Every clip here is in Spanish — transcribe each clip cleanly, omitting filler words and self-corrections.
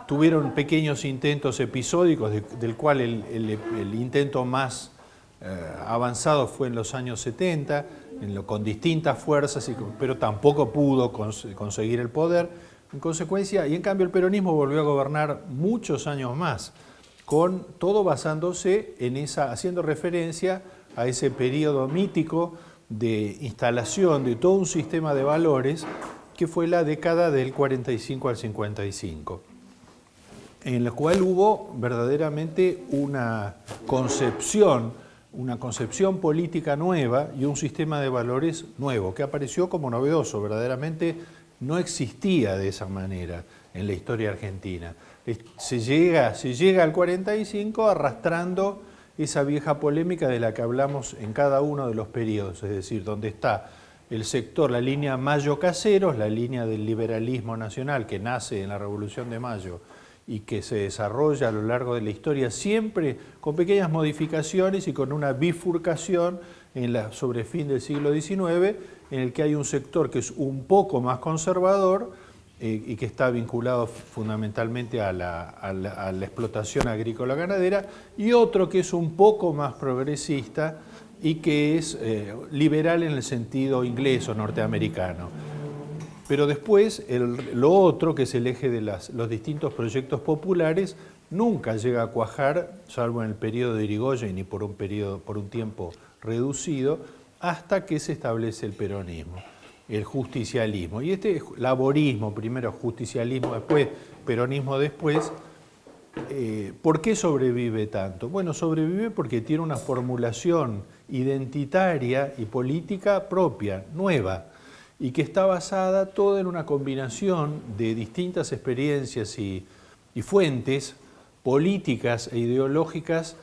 tuvieron pequeños intentos episódicos, del cual el intento más avanzado fue en los años 70, con distintas fuerzas, pero tampoco pudo conseguir el poder. En consecuencia, y en cambio el peronismo volvió a gobernar muchos años más, con todo basándose en haciendo referencia a ese periodo mítico de instalación de todo un sistema de valores que fue la década del 45 al 55, en la cual hubo verdaderamente una concepción política nueva y un sistema de valores nuevo, que apareció como novedoso, verdaderamente no existía de esa manera en la historia argentina. Se llega al 45 arrastrando esa vieja polémica de la que hablamos en cada uno de los periodos, es decir, donde está el sector, la línea Mayo-Caseros, la línea del liberalismo nacional que nace en la Revolución de Mayo y que se desarrolla a lo largo de la historia, siempre con pequeñas modificaciones y con una bifurcación sobre fin del siglo XIX, en el que hay un sector que es un poco más conservador y que está vinculado fundamentalmente a la explotación agrícola ganadera, y otro que es un poco más progresista y que es liberal en el sentido inglés o norteamericano. Pero después, lo otro, que es el eje de los distintos proyectos populares, nunca llega a cuajar, salvo en el periodo de Irigoyen y por un tiempo reducido, hasta que se establece el peronismo, el justicialismo. Y este laborismo, primero justicialismo, después peronismo después, ¿por qué sobrevive tanto? Bueno, sobrevive porque tiene una formulación identitaria y política propia, nueva, y que está basada toda en una combinación de distintas experiencias y fuentes políticas e ideológicas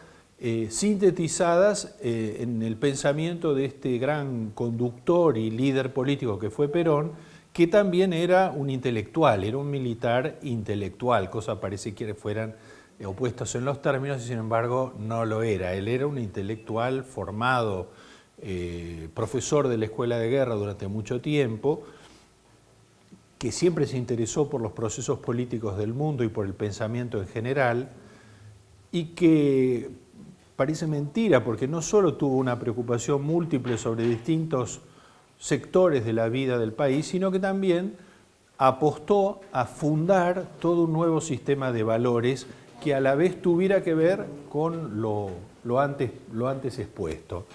sintetizadas en el pensamiento de este gran conductor y líder político que fue Perón, que también era un intelectual, era un militar intelectual, cosa parece que fueran opuestos en los términos y sin embargo no lo era. Él era un intelectual formado, profesor de la Escuela de Guerra durante mucho tiempo, que siempre se interesó por los procesos políticos del mundo y por el pensamiento en general, y que parece mentira porque no solo tuvo una preocupación múltiple sobre distintos sectores de la vida del país, sino que también apostó a fundar todo un nuevo sistema de valores que a la vez tuviera que ver con lo antes expuesto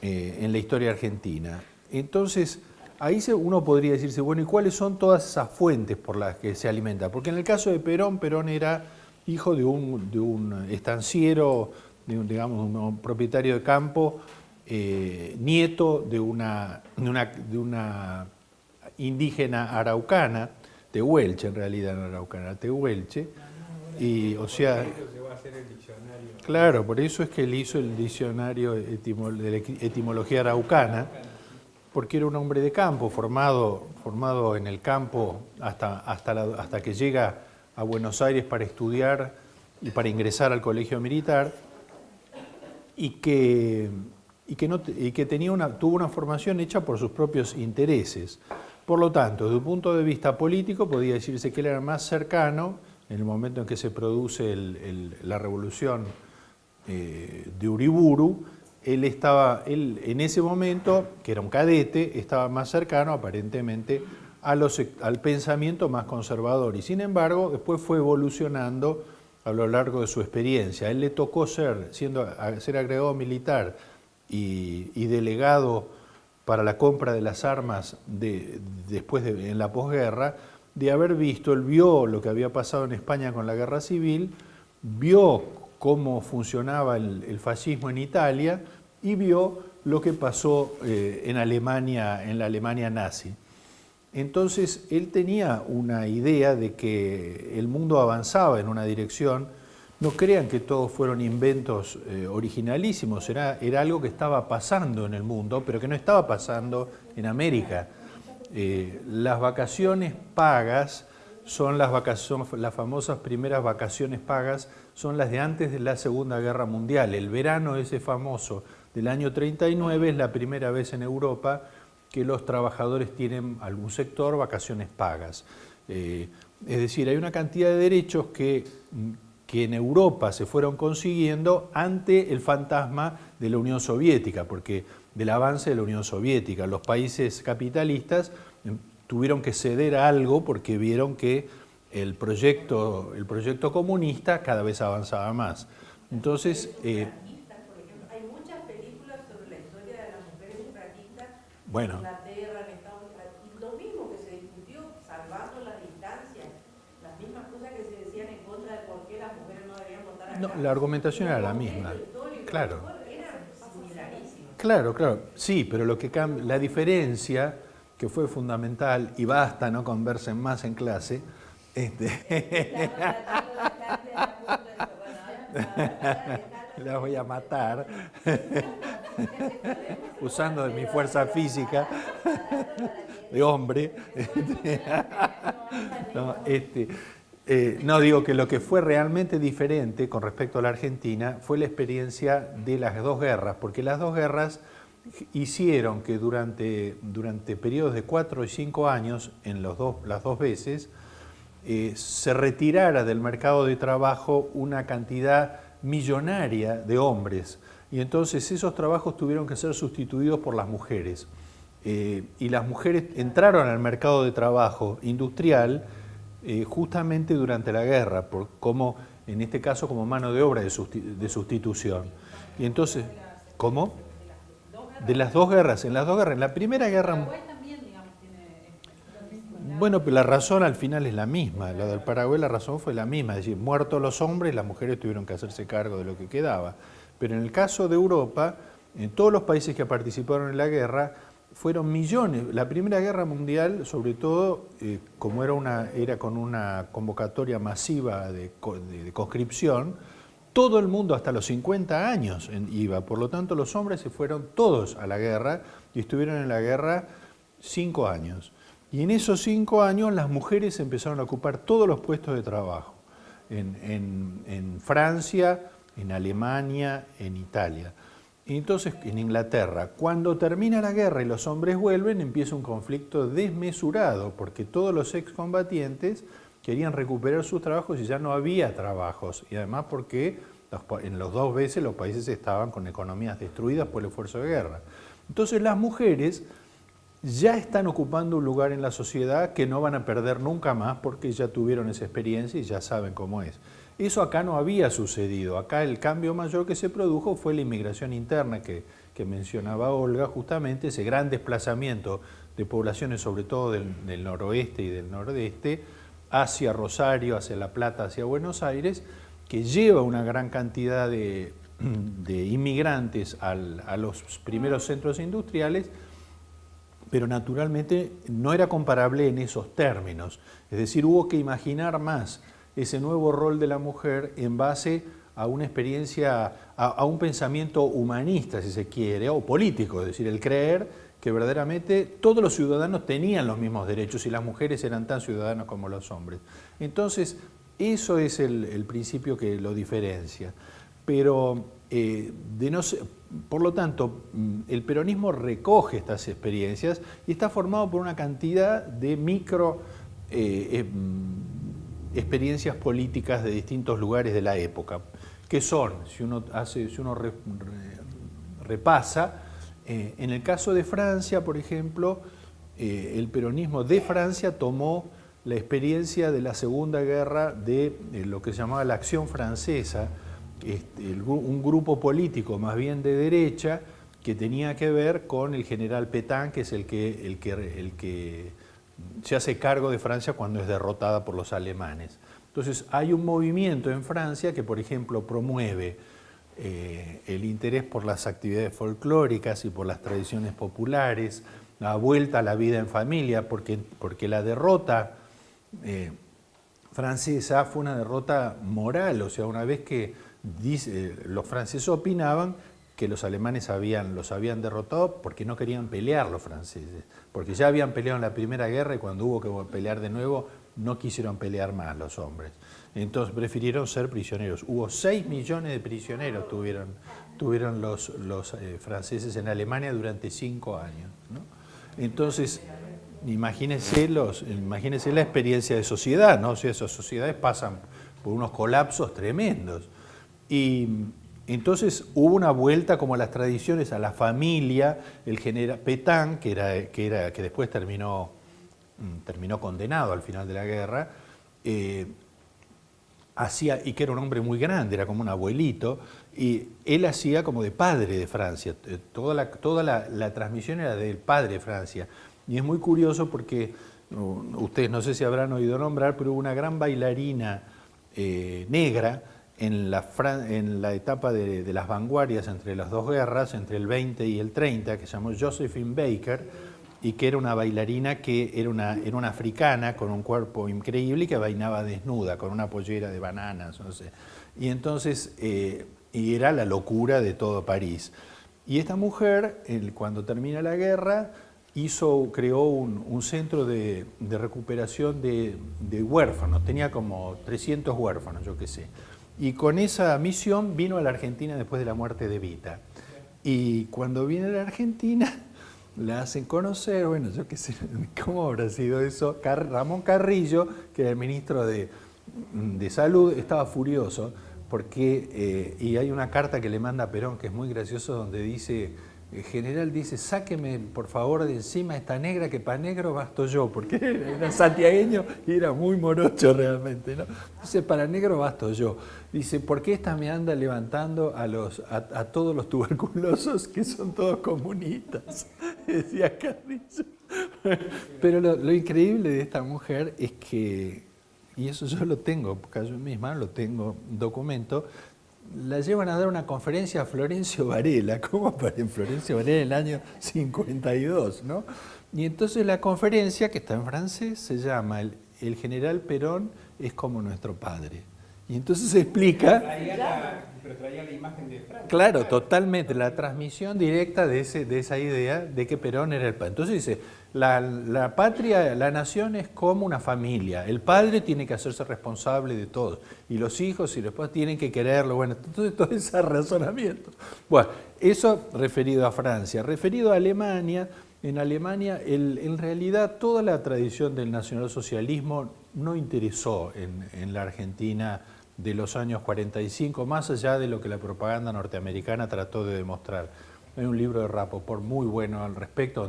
en la historia argentina. Entonces, ahí uno podría decirse, bueno, ¿y cuáles son todas esas fuentes por las que se alimenta? Porque en el caso de Perón, Perón era hijo de un estanciero, digamos, un propietario de campo, nieto de una indígena araucana, tehuelche en realidad, no araucana, tehuelche, y o sea, claro, por eso es que él hizo el diccionario de la etimología araucana, porque era un hombre de campo, formado en el campo hasta que llega a Buenos Aires para estudiar y para ingresar al colegio militar, y que tuvo una formación hecha por sus propios intereses. Por lo tanto, desde un punto de vista político, podía decirse que él era más cercano, en el momento en que se produce la revolución de Uriburu, él en ese momento, que era un cadete, estaba más cercano aparentemente al pensamiento más conservador, y sin embargo después fue evolucionando a lo largo de su experiencia. A él le tocó ser agregado militar y delegado para la compra de las armas en la posguerra, de haber visto, él vio lo que había pasado en España con la guerra civil, vio cómo funcionaba el fascismo en Italia y vio lo que pasó en Alemania, en la Alemania nazi. Entonces él tenía una idea de que el mundo avanzaba en una dirección. No crean que todos fueron inventos originalísimos, era algo que estaba pasando en el mundo, pero que no estaba pasando en América. Las vacaciones pagas son las famosas primeras vacaciones pagas, son las de antes de la Segunda Guerra Mundial. El verano ese famoso del año 39 es la primera vez en Europa que los trabajadores tienen, algún sector, vacaciones pagas. Es decir, hay una cantidad de derechos que en Europa se fueron consiguiendo ante el fantasma de la Unión Soviética, porque del avance de la Unión Soviética, los países capitalistas tuvieron que ceder a algo porque vieron que el proyecto comunista cada vez avanzaba más. Entonces, hay muchas películas sobre la historia de las mujeres sufragistas bueno, en Inglaterra, en Estados Unidos, y lo mismo que se discutió, salvando las distancias, las mismas cosas que se decían en contra de por qué las mujeres no debían votar acá. no, la argumentación era la misma. Claro. Era similarísimo. Claro, claro, sí, pero lo que la diferencia que fue fundamental, y basta, no conversen más en clase, la voy a matar usando de mi fuerza física de hombre. No, digo que lo que fue realmente diferente con respecto a la Argentina fue la experiencia de las dos guerras, porque las dos guerras hicieron que durante periodos de 4 y 5 años, las dos veces, se retirara del mercado de trabajo una cantidad millonaria de hombres. Y entonces esos trabajos tuvieron que ser sustituidos por las mujeres. Y las mujeres entraron al mercado de trabajo industrial justamente durante la guerra, en este caso como mano de obra de sustitución. Y entonces, ¿cómo? De las dos guerras, en la Primera Guerra... Bueno, pero la razón al final es la misma. La del Paraguay, la razón fue la misma. Es decir, muertos los hombres, las mujeres tuvieron que hacerse cargo de lo que quedaba. Pero en el caso de Europa, en todos los países que participaron en la guerra, fueron millones. La Primera Guerra Mundial, sobre todo, como era con una convocatoria masiva de conscripción, todo el mundo hasta los 50 años iba. Por lo tanto, los hombres se fueron todos a la guerra y estuvieron en la guerra 5 años. Y en esos 5 años las mujeres empezaron a ocupar todos los puestos de trabajo. En Francia, en Alemania, en Italia. Y entonces en Inglaterra, cuando termina la guerra y los hombres vuelven, empieza un conflicto desmesurado, porque todos los excombatientes querían recuperar sus trabajos y ya no había trabajos. Y además porque en las dos veces los países estaban con economías destruidas por el esfuerzo de guerra. Entonces las mujeres ya están ocupando un lugar en la sociedad que no van a perder nunca más porque ya tuvieron esa experiencia y ya saben cómo es. Eso acá no había sucedido. Acá el cambio mayor que se produjo fue la inmigración interna que mencionaba Olga, justamente ese gran desplazamiento de poblaciones, sobre todo del noroeste y del nordeste, hacia Rosario, hacia La Plata, hacia Buenos Aires, que lleva una gran cantidad de inmigrantes a los primeros centros industriales, pero naturalmente no era comparable en esos términos. Es decir, hubo que imaginar más ese nuevo rol de la mujer en base a una experiencia, a un pensamiento humanista, si se quiere, o político, es decir, el creer que verdaderamente todos los ciudadanos tenían los mismos derechos y las mujeres eran tan ciudadanos como los hombres. Entonces, eso es el principio que lo diferencia. Pero, por lo tanto, el peronismo recoge estas experiencias y está formado por una cantidad de experiencias políticas de distintos lugares de la época, que son, si uno repasa, en el caso de Francia, por ejemplo, el peronismo de Francia tomó la experiencia de la Segunda Guerra de lo que se llamaba la Acción Francesa, un grupo político más bien de derecha que tenía que ver con el general Pétain, que es el que se hace cargo de Francia cuando es derrotada por los alemanes. Entonces hay un movimiento en Francia que, por ejemplo, promueve el interés por las actividades folclóricas y por las tradiciones populares, la vuelta a la vida en familia, porque la derrota francesa fue una derrota moral, o sea, una vez que los franceses opinaban que los alemanes los habían derrotado porque no querían pelear los franceses, porque ya habían peleado en la Primera Guerra y cuando hubo que pelear de nuevo no quisieron pelear más los hombres. Entonces prefirieron ser prisioneros. Hubo 6 millones de prisioneros tuvieron los franceses en Alemania durante 5 años, ¿no? Entonces, imagínense la experiencia de sociedad, ¿no? O sea, esas sociedades pasan por unos colapsos tremendos. Y entonces hubo una vuelta como a las tradiciones, a la familia. El general Pétain, que después terminó condenado al final de la guerra, y que era un hombre muy grande, era como un abuelito, y él hacía como de padre de Francia. Toda la transmisión era del padre de Francia. Y es muy curioso porque ustedes no sé si habrán oído nombrar, pero hubo una gran bailarina negra en la etapa de las vanguardias entre las dos guerras, entre el 20 y el 30, que se llamó Josephine Baker, y que era una bailarina que era una africana con un cuerpo increíble y que bailaba desnuda, con una pollera de bananas, no sé. Y entonces, y era la locura de todo París. Y esta mujer, cuando termina la guerra, creó un centro de recuperación de huérfanos, tenía como 300 huérfanos, yo qué sé. Y con esa misión vino a la Argentina después de la muerte de Evita. Y cuando viene a la Argentina, la hacen conocer, bueno, yo qué sé, ¿cómo habrá sido eso? Ramón Carrillo, que era el ministro de Salud, estaba furioso porque, y hay una carta que le manda a Perón que es muy gracioso, donde dice, el general dice, sáqueme por favor de encima esta negra, que para negro basto yo, porque era santiagueño y era muy morocho realmente, ¿no? Dice, para negro basto yo. Dice, ¿por qué esta me anda levantando a todos los tuberculosos que son todos comunistas? Decía Carrillo. Pero lo increíble de esta mujer es que, y eso yo lo tengo, cayó en mis manos, lo tengo documento, la llevan a dar una conferencia a Florencio Varela. ¿Cómo para en Florencio Varela en el año 52, ¿no? Y entonces la conferencia, que está en francés, se llama El general Perón es como nuestro padre. Y entonces se explica... Pero traía la imagen de Francia. Claro, totalmente, la transmisión directa de esa idea de que Perón era el padre. Entonces dice, la patria, la nación es como una familia, el padre tiene que hacerse responsable de todo, y los hijos y los padres tienen que quererlo, bueno, todo ese razonamiento. Bueno, eso referido a Francia. Referido a Alemania, en Alemania en realidad toda la tradición del nacionalsocialismo no interesó en la Argentina de los años 45, más allá de lo que la propaganda norteamericana trató de demostrar. Hay un libro de Rapoport muy bueno al respecto,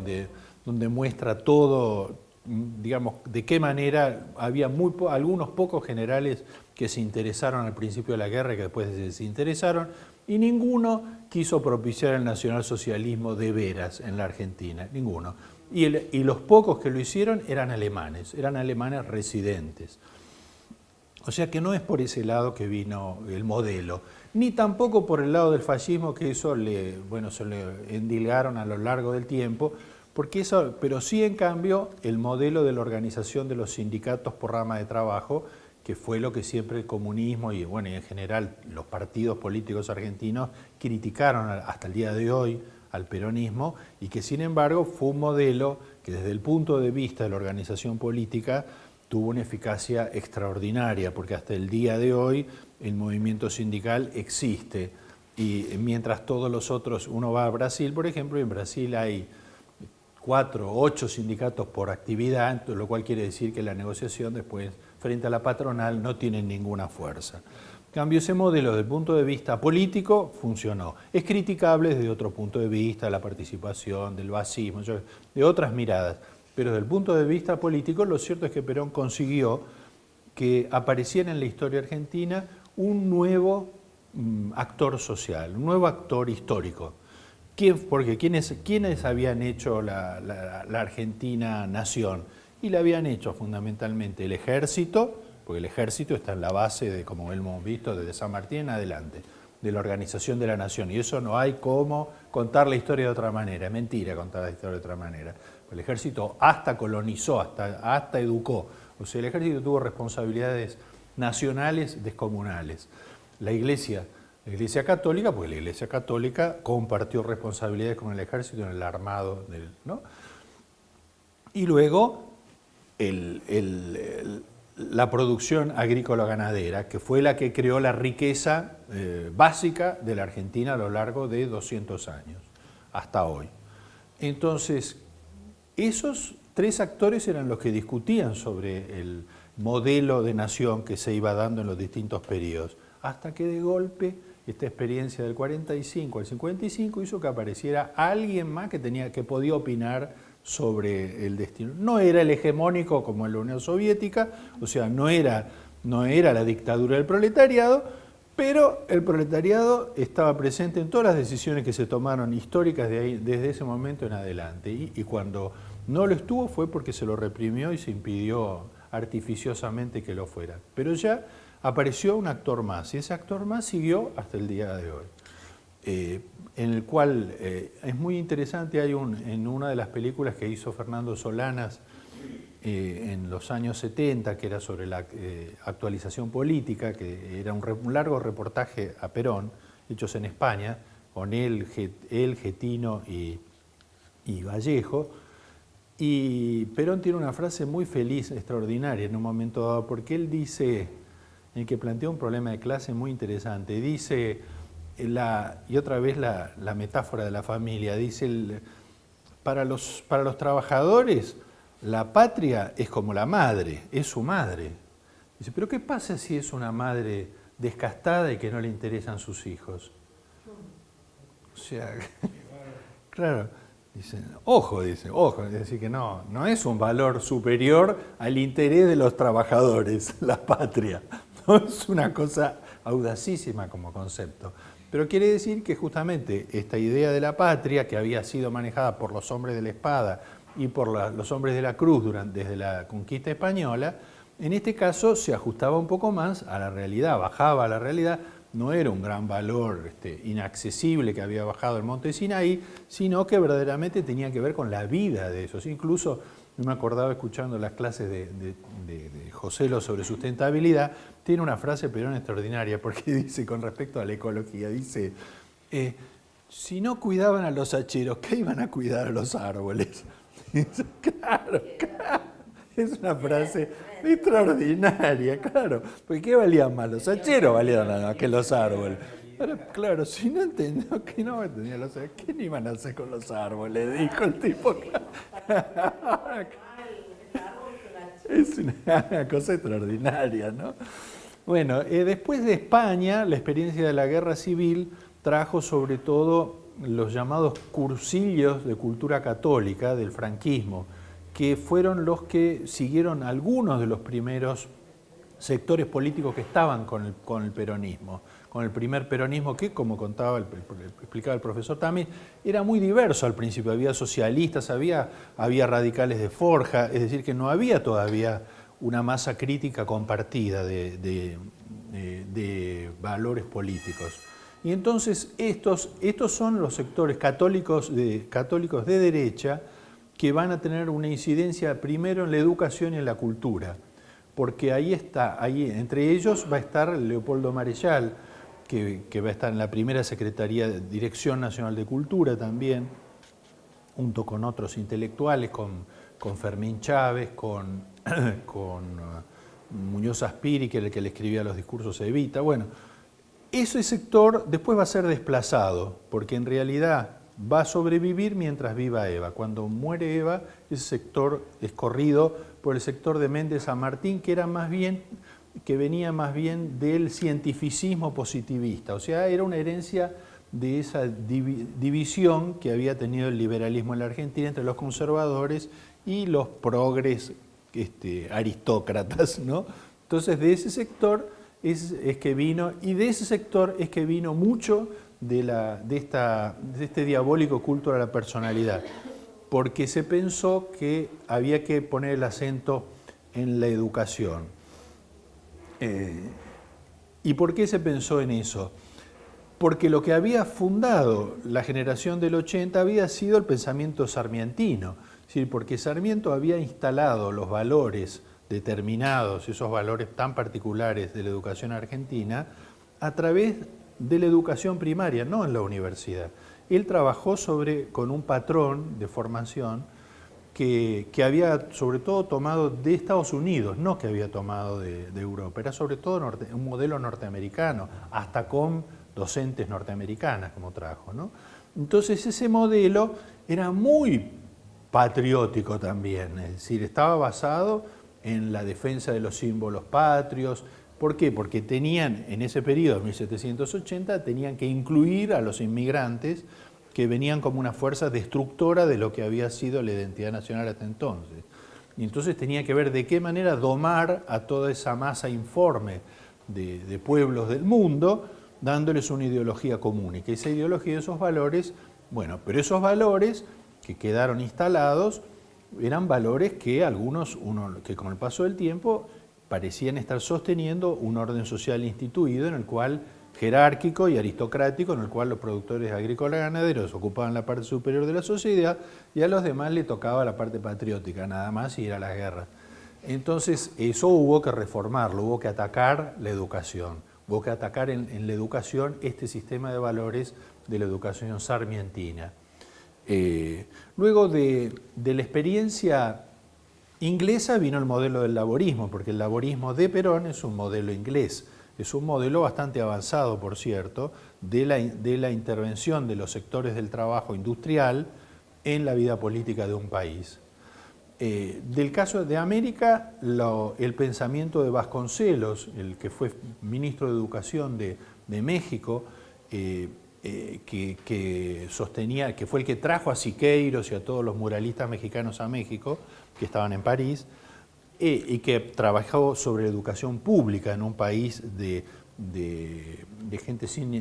donde muestra todo, digamos, de qué manera había algunos pocos generales que se interesaron al principio de la guerra y que después se desinteresaron, y ninguno quiso propiciar el nacionalsocialismo de veras en la Argentina, ninguno. Y los pocos que lo hicieron eran alemanes residentes. O sea que no es por ese lado que vino el modelo, ni tampoco por el lado del fascismo, que eso se le endilgaron a lo largo del tiempo, pero sí en cambio el modelo de la organización de los sindicatos por rama de trabajo, que fue lo que siempre el comunismo y en general los partidos políticos argentinos criticaron hasta el día de hoy al peronismo, y que sin embargo fue un modelo que desde el punto de vista de la organización política tuvo una eficacia extraordinaria, porque hasta el día de hoy el movimiento sindical existe, y mientras todos los otros, uno va a Brasil, por ejemplo, y en Brasil hay 4 o 8 sindicatos por actividad, lo cual quiere decir que la negociación después, frente a la patronal, no tiene ninguna fuerza. En cambio, ese modelo desde el punto de vista político funcionó. Es criticable desde otro punto de vista, la participación, del fascismo, de otras miradas. Pero desde el punto de vista político, lo cierto es que Perón consiguió que apareciera en la historia argentina un nuevo actor social, un nuevo actor histórico. Porque ¿quiénes habían hecho la Argentina nación? Y la habían hecho fundamentalmente el ejército, porque el ejército está en la base, como hemos visto, desde San Martín en adelante, de la organización de la nación. Y eso no hay cómo contar la historia de otra manera, es mentira contar la historia de otra manera. El ejército hasta colonizó, hasta educó. O sea, el ejército tuvo responsabilidades nacionales descomunales. La Iglesia católica, porque la Iglesia católica compartió responsabilidades con el ejército en el armado, ¿no? Y luego la producción agrícola-ganadera, que fue la que creó la riqueza básica de la Argentina a lo largo de 200 años, hasta hoy. Entonces, esos tres actores eran los que discutían sobre el modelo de nación que se iba dando en los distintos periodos, hasta que de golpe esta experiencia del 45 al 55 hizo que apareciera alguien más que podía opinar sobre el destino. No era el hegemónico como en la Unión Soviética, o sea, no era la dictadura del proletariado, pero el proletariado estaba presente en todas las decisiones que se tomaron históricas desde ese momento en adelante. Y cuando no lo estuvo fue porque se lo reprimió y se impidió artificiosamente que lo fuera. Pero ya apareció un actor más, y ese actor más siguió hasta el día de hoy. En el cual es muy interesante, en una de las películas que hizo Fernando Solanas en los años 70, que era sobre la actualización política, que era un largo reportaje a Perón, hechos en España, con él Getino y Vallejo, y Perón tiene una frase muy feliz, extraordinaria en un momento dado, porque él dice, en el que plantea un problema de clase muy interesante, dice, y otra vez la metáfora de la familia, dice, para los trabajadores la patria es como la madre, es su madre. Dice, pero ¿qué pasa si es una madre descastada y que no le interesan sus hijos? O sea, claro, dice, ojo, es decir que no es un valor superior al interés de los trabajadores, la patria. No es una cosa audacísima como concepto. Pero quiere decir que justamente esta idea de la patria, que había sido manejada por los hombres de la espada y por los hombres de la cruz desde la conquista española, en este caso se ajustaba un poco más a la realidad, bajaba a la realidad, no era un gran valor inaccesible que había bajado el monte Sinaí, sino que verdaderamente tenía que ver con la vida de esos. Incluso yo me acordaba escuchando las clases de Joselo sobre sustentabilidad, tiene una frase Perón extraordinaria, porque dice, con respecto a la ecología, dice, si no cuidaban a los hacheros, ¿qué iban a cuidar a los árboles? Claro, es una frase extraordinaria, claro, porque ¿qué valían más? Los hacheros valían más que los árboles. Ahora, claro, si no entendió que no entendía los árboles, ¿qué iban a hacer con los árboles? Dijo el tipo. Es una cosa extraordinaria, ¿no? Bueno, después de España, la experiencia de la guerra civil trajo sobre todo los llamados cursillos de cultura católica del franquismo, que fueron los que siguieron algunos de los primeros sectores políticos que estaban con el peronismo, con el primer peronismo que, como explicaba el profesor también, era muy diverso al principio, había socialistas, había radicales de forja, es decir, que no había todavía una masa crítica compartida de valores políticos. Y entonces estos son los sectores católicos de derecha que van a tener una incidencia primero en la educación y en la cultura, porque ahí entre ellos va a estar Leopoldo Marechal, que va a estar en la primera Secretaría de Dirección Nacional de Cultura también, junto con otros intelectuales, con Fermín Chávez, con Muñoz Aspiri, que era el que le escribía los discursos a Evita. Bueno, ese sector después va a ser desplazado, porque en realidad va a sobrevivir mientras viva Eva. Cuando muere Eva, ese sector es corrido por el sector de Méndez San Martín, que venía más bien del cientificismo positivista, o sea, era una herencia de esa división que había tenido el liberalismo en la Argentina entre los conservadores y los progres aristócratas, ¿no? Entonces, de ese sector es que vino, y de ese sector es que vino mucho de este diabólico culto a la personalidad, porque se pensó que había que poner el acento en la educación. ¿Y por qué se pensó en eso? Porque lo que había fundado la generación del 80 había sido el pensamiento sarmientino, es decir, porque Sarmiento había instalado los valores determinados, esos valores tan particulares de la educación argentina, a través de la educación primaria, no en la universidad. Él trabajó con un patrón de formación que había sobre todo tomado de Estados Unidos, no que había tomado de Europa, era sobre todo un modelo norteamericano, hasta con docentes norteamericanas como trajo, ¿no? Entonces ese modelo era muy patriótico también, es decir, estaba basado en la defensa de los símbolos patrios. ¿Por qué? Porque tenían, en ese periodo, 1780, tenían que incluir a los inmigrantes que venían como una fuerza destructora de lo que había sido la identidad nacional hasta entonces. Y entonces tenía que ver de qué manera domar a toda esa masa informe de pueblos del mundo, dándoles una ideología común. Y que esa ideología, esos valores, bueno, pero esos valores que quedaron instalados eran valores que algunos, que con el paso del tiempo parecían estar sosteniendo un orden social instituido en el cual, jerárquico y aristocrático, en el cual los productores agrícolas y ganaderos ocupaban la parte superior de la sociedad y a los demás le tocaba la parte patriótica, nada más, y ir a la guerra. Entonces eso hubo que reformarlo, hubo que atacar la educación, hubo que atacar en la educación este sistema de valores de la educación sarmientina. Luego de la experiencia inglesa vino el modelo del laborismo, porque el laborismo de Perón es un modelo inglés, es un modelo bastante avanzado, por cierto, de la intervención de los sectores del trabajo industrial en la vida política de un país. Del caso de América, el pensamiento de Vasconcelos, el que fue ministro de Educación de México, que sostenía, que fue el que trajo a Siqueiros y a todos los muralistas mexicanos a México, que estaban en París, y que trabajó sobre la educación pública en un país de gente sin,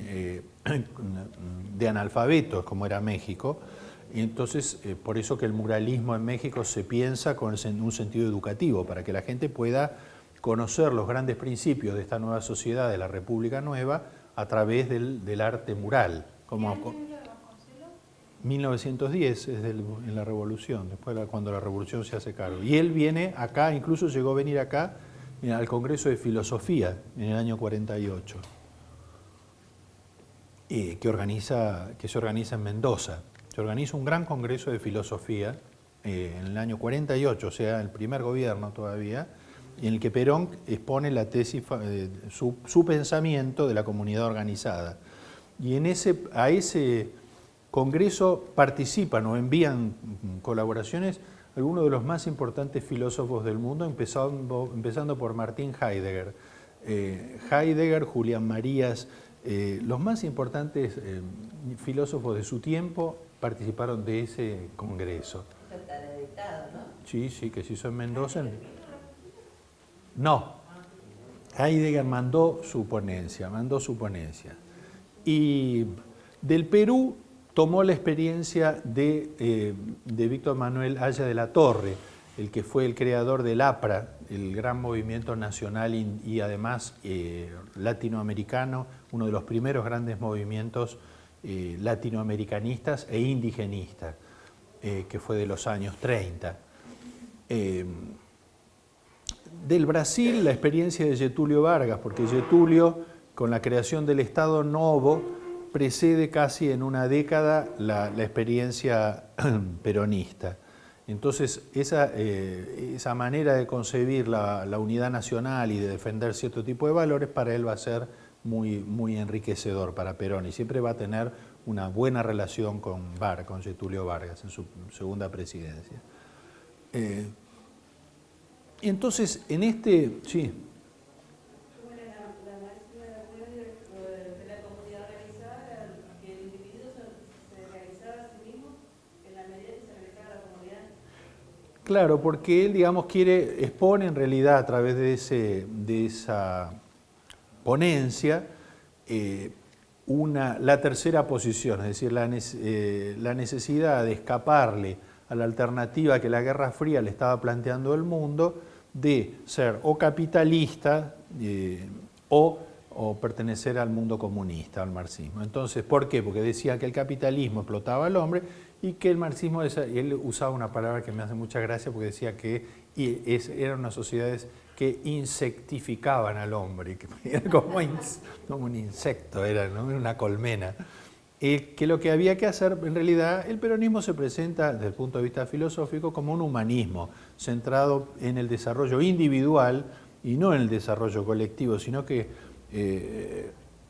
de analfabetos, como era México. Y entonces, por eso que el muralismo en México se piensa con un sentido educativo, para que la gente pueda conocer los grandes principios de esta nueva sociedad, de la República Nueva, a través del arte mural. Como, 1910 es en la Revolución, después cuando la Revolución se hace cargo. Y él viene acá, incluso llegó a venir acá al Congreso de Filosofía en el año 48, que se organiza en Mendoza. Se organiza un gran Congreso de Filosofía en el año 48, o sea, el primer gobierno todavía, en el que Perón expone la tesis, su pensamiento de la comunidad organizada. Y a ese Congreso participan o envían colaboraciones algunos de los más importantes filósofos del mundo, empezando por Martin Heidegger. Heidegger, Julián Marías, los más importantes filósofos de su tiempo participaron de ese Congreso. Está editado, ¿no? Sí, que se hizo en Mendoza. No, Heidegger mandó su ponencia. Y del Perú tomó la experiencia de Víctor Manuel Haya de la Torre, el que fue el creador del APRA, el gran movimiento nacional y además latinoamericano, uno de los primeros grandes movimientos latinoamericanistas e indigenistas, que fue de los años 30. Del Brasil, la experiencia de Getúlio Vargas, porque Getúlio, con la creación del Estado Novo, precede casi en una década la experiencia peronista. Entonces, esa manera de concebir la unidad nacional y de defender cierto tipo de valores, para él va a ser muy enriquecedor para Perón, y siempre va a tener una buena relación con Getúlio Vargas en su segunda presidencia. Entonces, sí. ¿Cómo era la máxima de la comunidad organizada? Que el individuo se realizaba a sí mismo en la medida que se realizaba la comunidad. Claro, porque él, expone en realidad a través de esa ponencia la tercera posición, es decir, la necesidad de escaparle a la alternativa que la Guerra Fría le estaba planteando al mundo, de ser o capitalista o pertenecer al mundo comunista, al marxismo. Entonces, ¿por qué? Porque decía que el capitalismo explotaba al hombre y que el marxismo, él usaba una palabra que me hace mucha gracia, porque decía que eran unas sociedades que insectificaban al hombre, que era como un insecto, era, ¿no? Una colmena. Que lo que había que hacer, en realidad, el peronismo se presenta desde el punto de vista filosófico como un humanismo centrado en el desarrollo individual y no en el desarrollo colectivo, sino que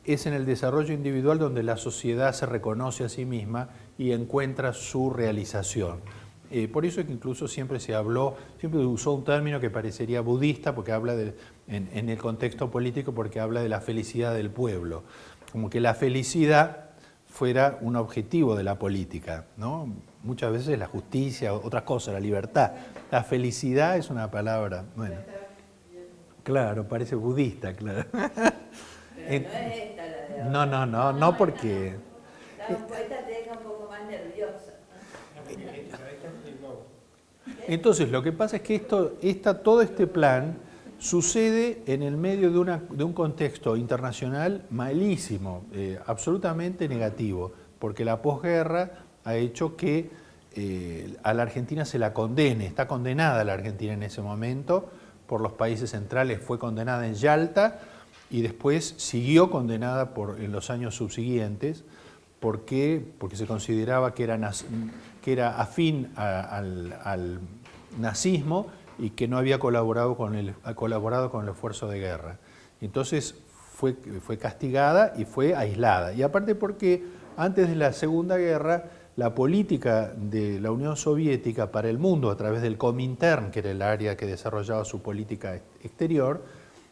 es en el desarrollo individual donde la sociedad se reconoce a sí misma y encuentra su realización. Por eso es que incluso siempre siempre usó un término que parecería budista, porque habla en el contexto político, porque habla de la felicidad del pueblo, como que la felicidad fuera un objetivo de la política, ¿no? Muchas veces la justicia, otras cosas, la libertad. La felicidad es una palabra, bueno, claro, parece budista, claro. Pero no es esta la de No, porque... La poeta te deja un poco más nerviosa. Entonces, lo que pasa es que todo este plan sucede en el medio de un contexto internacional malísimo, absolutamente negativo, porque la posguerra ha hecho que a la Argentina se la condene, está condenada la Argentina en ese momento, por los países centrales fue condenada en Yalta y después siguió condenada en los años subsiguientes. ¿Por qué? Porque se consideraba que era afín al nazismo y que no había colaborado con el esfuerzo de guerra. Entonces fue castigada y fue aislada. Y aparte porque antes de la Segunda Guerra, la política de la Unión Soviética para el mundo a través del Comintern, que era el área que desarrollaba su política exterior,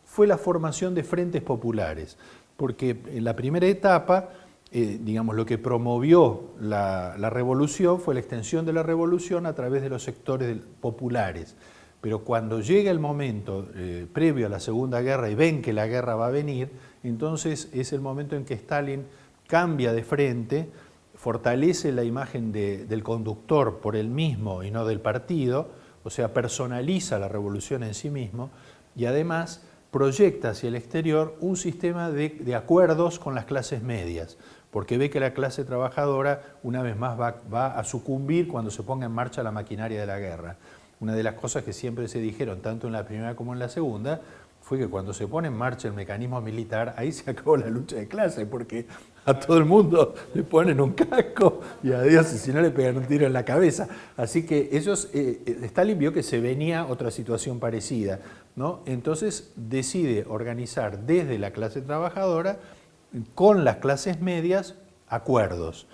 fue la formación de frentes populares. Porque en la primera etapa, digamos, lo que promovió la revolución fue la extensión de la revolución a través de los sectores populares. Pero cuando llega el momento previo a la Segunda Guerra y ven que la guerra va a venir, entonces es el momento en que Stalin cambia de frente, fortalece la imagen del conductor por él mismo y no del partido, o sea, personaliza la revolución en sí mismo y además proyecta hacia el exterior un sistema de acuerdos con las clases medias, porque ve que la clase trabajadora una vez más va a sucumbir cuando se ponga en marcha la maquinaria de la guerra. Una de las cosas que siempre se dijeron, tanto en la primera como en la segunda, fue que cuando se pone en marcha el mecanismo militar, ahí se acabó la lucha de clase, porque a todo el mundo le ponen un casco y a Dios, si no le pegan un tiro en la cabeza. Así que Stalin vio que se venía otra situación parecida, ¿no? Entonces decide organizar desde la clase trabajadora con las clases medias acuerdos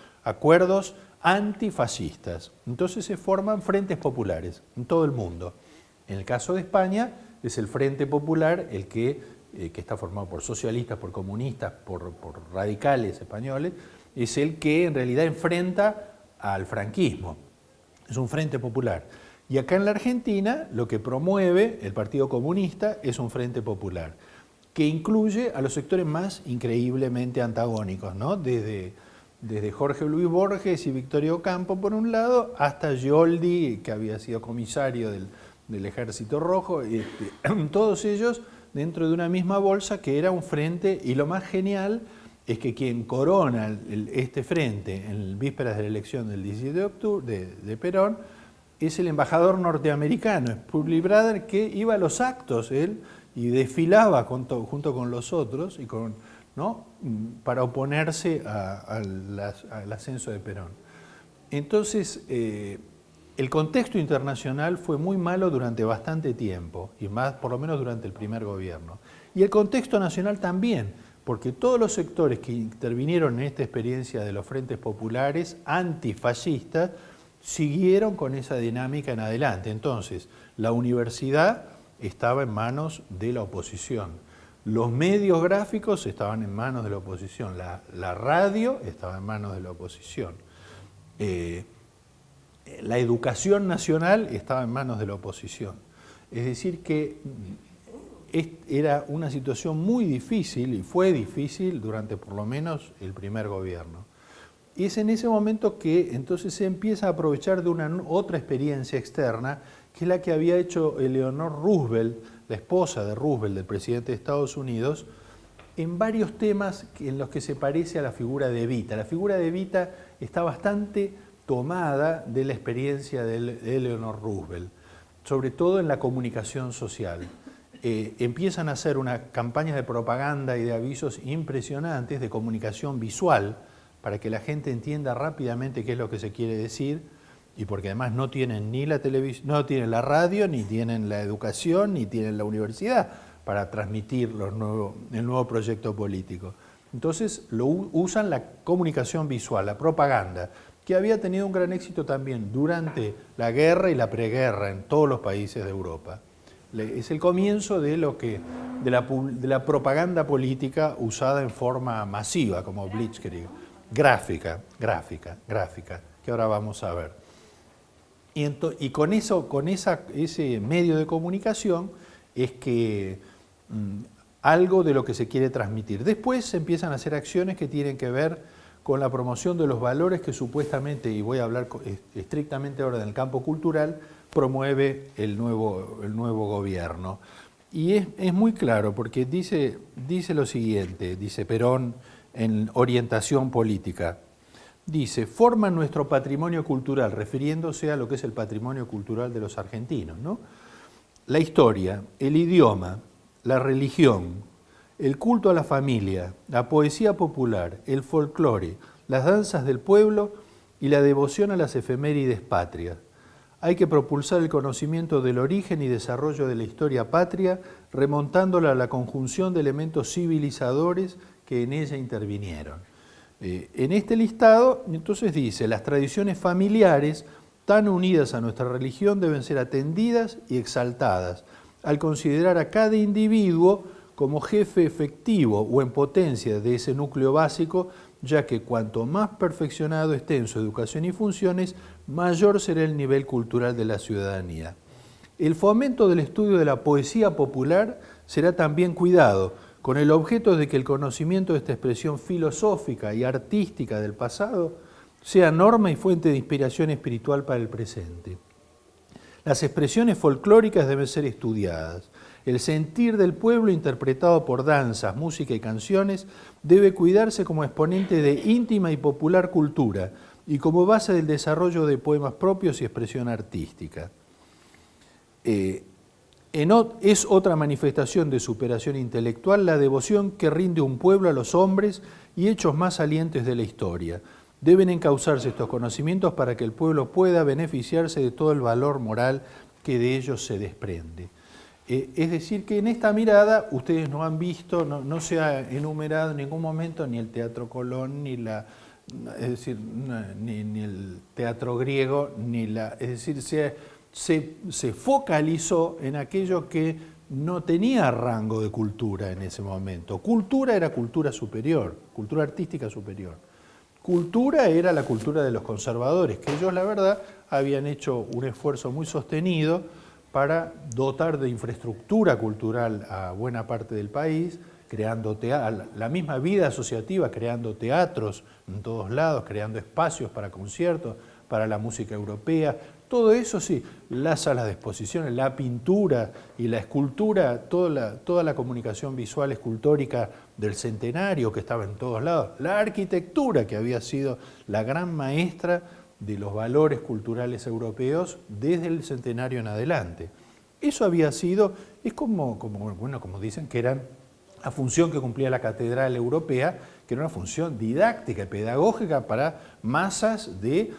antifascistas. Entonces se forman frentes populares en todo el mundo. En el caso de España es el Frente Popular el que está formado por socialistas, por comunistas, por radicales españoles, es el que en realidad enfrenta al franquismo. Es un Frente Popular. Y acá en la Argentina lo que promueve el Partido Comunista es un Frente Popular, que incluye a los sectores más increíblemente antagónicos, ¿no? Desde Jorge Luis Borges y Victorio Ocampo por un lado, hasta Gioldi, que había sido comisario del Ejército Rojo, todos ellos dentro de una misma bolsa que era un frente, y lo más genial es que quien corona este frente en vísperas de la elección del 17 de octubre de Perón es el embajador norteamericano, Publi Brother, que iba a los actos él y desfilaba junto con los otros y ¿no? para oponerse al ascenso de Perón. Entonces, el contexto internacional fue muy malo durante bastante tiempo, y más por lo menos durante el primer gobierno. Y el contexto nacional también, porque todos los sectores que intervinieron en esta experiencia de los frentes populares antifascistas siguieron con esa dinámica en adelante. Entonces, la universidad estaba en manos de la oposición. Los medios gráficos estaban en manos de la oposición, la radio estaba en manos de la oposición, la educación nacional estaba en manos de la oposición. Es decir que era una situación muy difícil, y fue difícil durante por lo menos el primer gobierno. Y es en ese momento que entonces se empieza a aprovechar de otra experiencia externa, que es la que había hecho Eleanor Roosevelt, la esposa de Roosevelt, del presidente de Estados Unidos, en varios temas en los que se parece a la figura de Evita. La figura de Evita está bastante tomada de la experiencia de Eleanor Roosevelt, sobre todo en la comunicación social. Empiezan a hacer unas campañas de propaganda y de avisos impresionantes de comunicación visual para que la gente entienda rápidamente qué es lo que se quiere decir, y porque además no tienen ni la televisión, no tienen la radio, ni tienen la educación, ni tienen la universidad para transmitir el nuevo proyecto político. Entonces usan la comunicación visual, la propaganda, que había tenido un gran éxito también durante la guerra y la preguerra en todos los países de Europa. Es el comienzo de la propaganda política usada en forma masiva, como Blitzkrieg, gráfica, que ahora vamos a ver. Y con ese medio de comunicación es que algo de lo que se quiere transmitir. Después se empiezan a hacer acciones que tienen que ver con la promoción de los valores que supuestamente, y voy a hablar estrictamente ahora del campo cultural, promueve el nuevo gobierno. Y es muy claro, porque dice lo siguiente, dice Perón en Orientación Política, dice, forman nuestro patrimonio cultural, refiriéndose a lo que es el patrimonio cultural de los argentinos, ¿no? La historia, el idioma, la religión, el culto a la familia, la poesía popular, el folclore, las danzas del pueblo y la devoción a las efemérides patrias. Hay que propulsar el conocimiento del origen y desarrollo de la historia patria, remontándola a la conjunción de elementos civilizadores que en ella intervinieron. En este listado, entonces dice, las tradiciones familiares, tan unidas a nuestra religión, deben ser atendidas y exaltadas, al considerar a cada individuo como jefe efectivo o en potencia de ese núcleo básico, ya que cuanto más perfeccionado esté en su educación y funciones, mayor será el nivel cultural de la ciudadanía. El fomento del estudio de la poesía popular será también cuidado, con el objeto de que el conocimiento de esta expresión filosófica y artística del pasado sea norma y fuente de inspiración espiritual para el presente. Las expresiones folclóricas deben ser estudiadas. El sentir del pueblo interpretado por danzas, música y canciones debe cuidarse como exponente de íntima y popular cultura y como base del desarrollo de poemas propios y expresión artística. Es otra manifestación de superación intelectual la devoción que rinde un pueblo a los hombres y hechos más salientes de la historia. Deben encauzarse estos conocimientos para que el pueblo pueda beneficiarse de todo el valor moral que de ellos se desprende. Es decir, que en esta mirada ustedes no han visto, no se ha enumerado en ningún momento ni el Teatro Colón, ni el teatro griego, es decir, se focalizó en aquello que no tenía rango de cultura en ese momento. Cultura era cultura superior, cultura artística superior. Cultura era la cultura de los conservadores, que ellos, la verdad, habían hecho un esfuerzo muy sostenido para dotar de infraestructura cultural a buena parte del país, creando la misma vida asociativa, creando teatros en todos lados, creando espacios para conciertos, para la música europea. Todo eso sí, las salas de exposiciones, la pintura y la escultura, toda la comunicación visual escultórica del centenario que estaba en todos lados, la arquitectura que había sido la gran maestra de los valores culturales europeos desde el centenario en adelante. Eso había sido, es como dicen, que era la función que cumplía la catedral europea, que era una función didáctica y pedagógica para masas de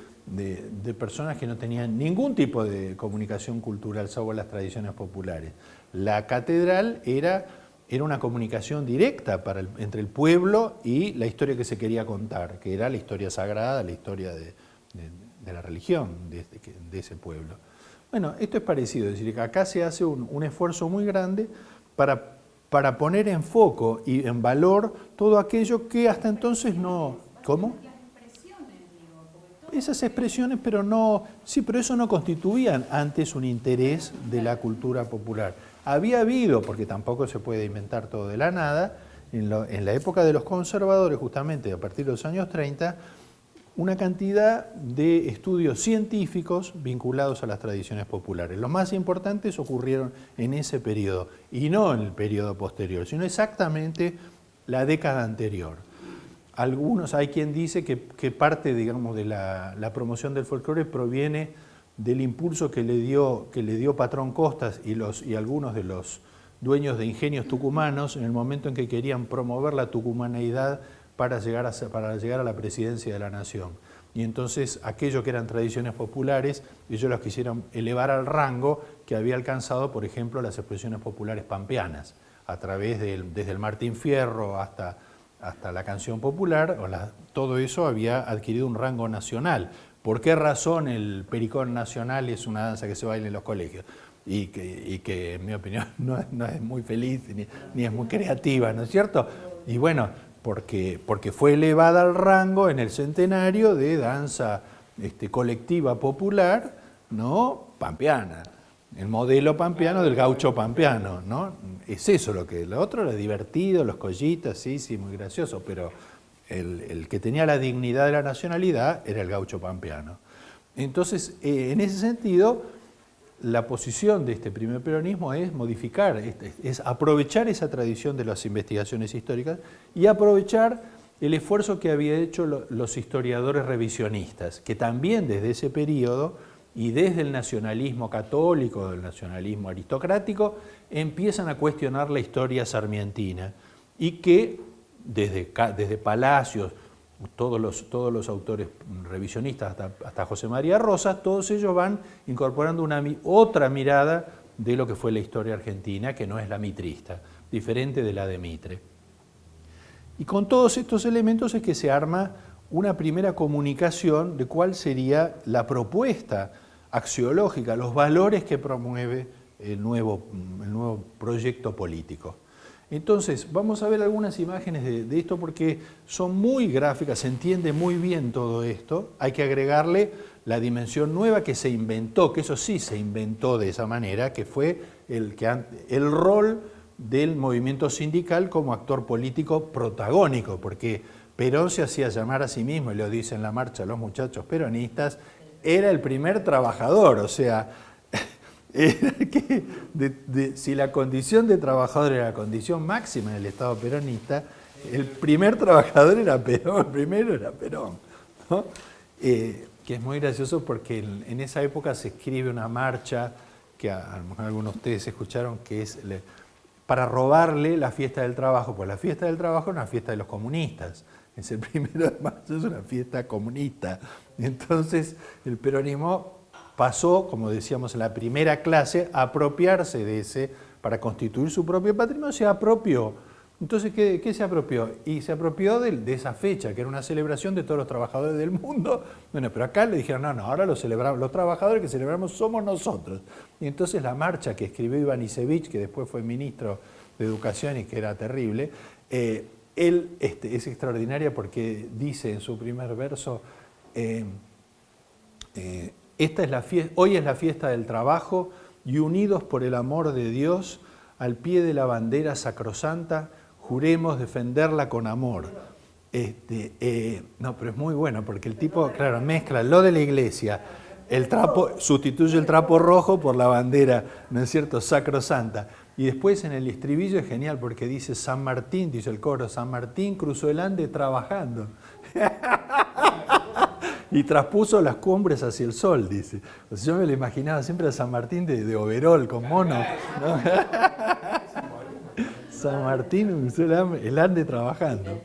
personas que no tenían ningún tipo de comunicación cultural, salvo las tradiciones populares. La catedral era una comunicación directa entre el pueblo y la historia que se quería contar, que era la historia sagrada, la historia de la religión de ese pueblo. Bueno, esto es parecido, es decir, que acá se hace un esfuerzo muy grande para poner en foco y en valor todo aquello que hasta entonces no... ¿Cómo? Esas expresiones, pero eso no constituían antes un interés de la cultura popular. Había habido, porque tampoco se puede inventar todo de la nada, en la época de los conservadores, justamente a partir de los años 30, una cantidad de estudios científicos vinculados a las tradiciones populares. Los más importantes ocurrieron en ese periodo, y no en el periodo posterior, sino exactamente la década anterior. Hay quien dice que parte, digamos, de la promoción del folclore proviene del impulso que le dio Patrón Costas y algunos de los dueños de ingenios tucumanos en el momento en que querían promover la tucumaneidad para llegar a la presidencia de la nación. Y entonces aquello que eran tradiciones populares, ellos las quisieron elevar al rango que había alcanzado, por ejemplo, las expresiones populares pampeanas, a través desde el Martín Fierro hasta hasta la canción popular, todo eso había adquirido un rango nacional. ¿Por qué razón el pericón nacional es una danza que se baila en los colegios? Y que en mi opinión no es muy feliz ni es muy creativa, ¿no es cierto? Y bueno, porque fue elevada al rango en el centenario de danza colectiva popular, ¿no? Pampeana, el modelo pampeano del gaucho pampeano, ¿no? Es eso lo otro era divertido, los collitas, sí, muy gracioso, pero el que tenía la dignidad de la nacionalidad era el gaucho pampeano. Entonces, en ese sentido, la posición de este primer peronismo es modificar, es aprovechar esa tradición de las investigaciones históricas y aprovechar el esfuerzo que habían hecho los historiadores revisionistas, que también desde ese periodo y desde el nacionalismo católico, del nacionalismo aristocrático, empiezan a cuestionar la historia sarmientina y que desde Palacios, todos los autores revisionistas, hasta José María Rosas, todos ellos van incorporando otra mirada de lo que fue la historia argentina, que no es la mitrista, diferente de la de Mitre. Y con todos estos elementos es que se arma una primera comunicación de cuál sería la propuesta axiológica, los valores que promueve el nuevo proyecto político. Entonces, vamos a ver algunas imágenes de esto porque son muy gráficas, se entiende muy bien todo esto. Hay que agregarle la dimensión nueva que se inventó, que eso sí se inventó de esa manera, que fue el rol del movimiento sindical como actor político protagónico, porque Perón se hacía llamar a sí mismo, y lo dice en la marcha los muchachos peronistas, era el primer trabajador, o sea, si la condición de trabajador era la condición máxima en el Estado peronista, el primer trabajador era Perón, el primero era Perón, ¿no? Que es muy gracioso porque en esa época se escribe una marcha que a lo mejor algunos de ustedes escucharon, que es para robarle la fiesta del trabajo, pues la fiesta del trabajo es una fiesta de los comunistas, es el 1 de marzo, es una fiesta comunista. Entonces el peronismo pasó, como decíamos en la primera clase, a apropiarse de ese, para constituir su propio patrimonio, se apropió. Entonces, ¿qué se apropió? Y se apropió de esa fecha, que era una celebración de todos los trabajadores del mundo. Bueno, pero acá le dijeron, no, ahora lo celebramos, los trabajadores que celebramos somos nosotros. Y entonces la marcha que escribió Iván Isevich, que después fue ministro de Educación y que era terrible, es extraordinaria porque dice en su primer verso, hoy es la fiesta del trabajo y unidos por el amor de Dios, al pie de la bandera sacrosanta, juremos defenderla con amor. No, pero es muy bueno porque el tipo, claro, mezcla lo de la iglesia, sustituye el trapo rojo por la bandera, ¿no es cierto?, sacrosanta. Y después en el estribillo es genial porque dice San Martín, dice el coro, San Martín cruzó el Ande trabajando. Y traspuso las cumbres hacia el sol, dice. O sea, yo me lo imaginaba siempre a San Martín de overol, con mono, ¿no? San Martín cruzó el Ande trabajando.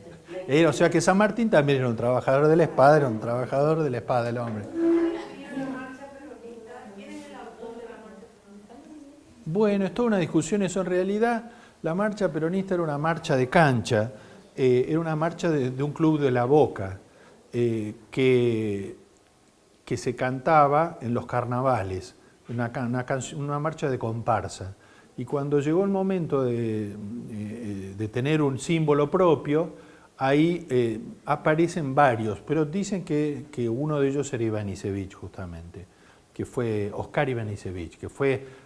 O sea que San Martín también era un trabajador de la espada, era un trabajador de la espada del hombre. Bueno, es toda una discusión eso. En realidad, la marcha peronista era una marcha de cancha, era una marcha de un club de La Boca, que se cantaba en los carnavales, una marcha de comparsa. Y cuando llegó el momento de tener un símbolo propio, ahí aparecen varios, pero dicen que uno de ellos era Iván Isevich, justamente, que fue Oscar Iván Isevich, que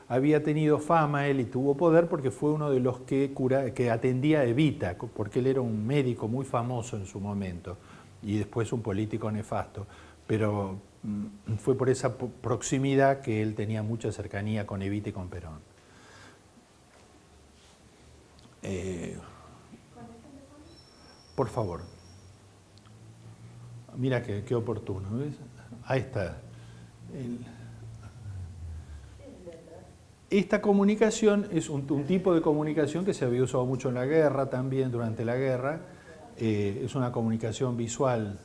había tenido fama él y tuvo poder porque fue uno de los que atendía a Evita, porque él era un médico muy famoso en su momento y después un político nefasto, pero fue por esa proximidad que él tenía mucha cercanía con Evita y con Perón. Por favor. Mira qué oportuno, ¿ves? Ahí está. Esta comunicación es un tipo de comunicación que se había usado mucho en la guerra, también durante la guerra. Es una comunicación visual.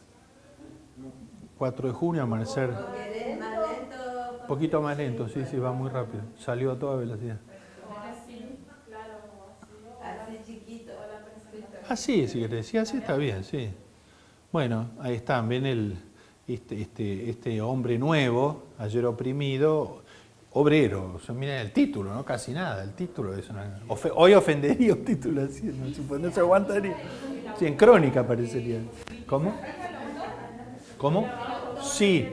4 de junio, amanecer. Un poquito más lento, sí, va muy rápido. Salió a toda velocidad. Así chiquito. Sí, si querés, sí, así está bien, sí. Bueno, ahí están, ven este hombre nuevo, ayer oprimido, obrero. O sea, miren el título, ¿no? Casi nada, el título es una... hoy ofendería un título así, no se aguantaría. Sí, en Crónica aparecería. ¿Cómo? ¿Cómo? Sí,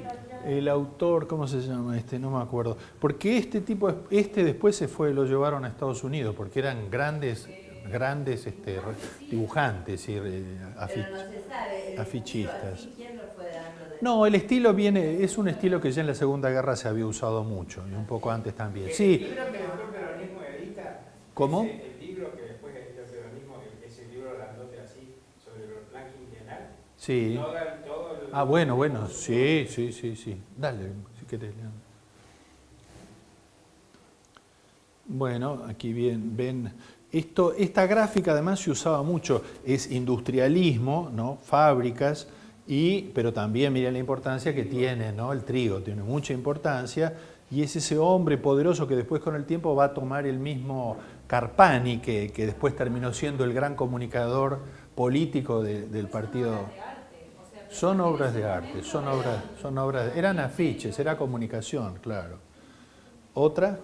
el autor, ¿cómo se llama este? No me acuerdo. Porque este después se fue, lo llevaron a Estados Unidos, porque eran grandes dibujantes y afichistas. ¿Quién lo fue dando de... No, el estilo es un estilo que ya en la Segunda Guerra se había usado mucho, y un poco antes también. El Sí. libro que después el peronismo edita, ¿Cómo? el libro que después edita el peronismo, ese libro grandote así, sobre el plan quinquenal, Sí. todo el... Bueno, sí. Dale, si querés. Bueno, aquí bien, ven. Esta gráfica además se usaba mucho, es industrialismo, ¿no? Fábricas, pero también miren la importancia que tiene, ¿no? El trigo tiene mucha importancia, y es ese hombre poderoso que después con el tiempo va a tomar el mismo Carpani, que después terminó siendo el gran comunicador político del partido. Son obras de arte, eran afiches, era comunicación, claro. Otra,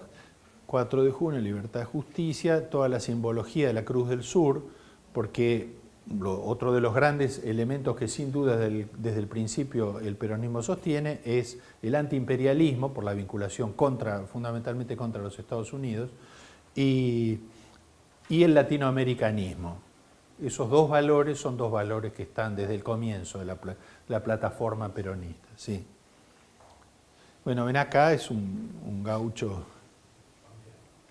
4 de junio, Libertad y Justicia, toda la simbología de la Cruz del Sur, porque otro de los grandes elementos que sin duda desde el principio el peronismo sostiene es el antiimperialismo, por la vinculación fundamentalmente contra los Estados Unidos, y el latinoamericanismo. Esos dos valores son dos valores que están desde el comienzo de la plataforma peronista. Sí. Bueno, ven acá, es un gaucho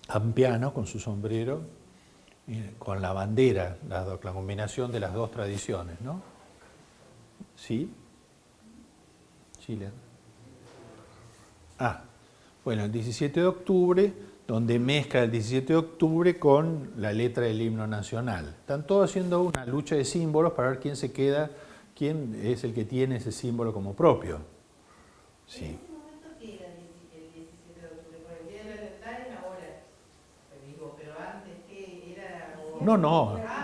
pampeano con su sombrero, con la bandera, la combinación de las dos tradiciones, ¿no? ¿Sí? Chile. Bueno, el 17 de octubre, donde mezcla el 17 de octubre con la letra del himno nacional. Están todos haciendo una lucha de símbolos para ver quién se queda, quién es el que tiene ese símbolo como propio. Sí. ¿En ese momento qué era el 17 de octubre? Por el Día de la Libertad es ahora, pero antes, ¿qué era?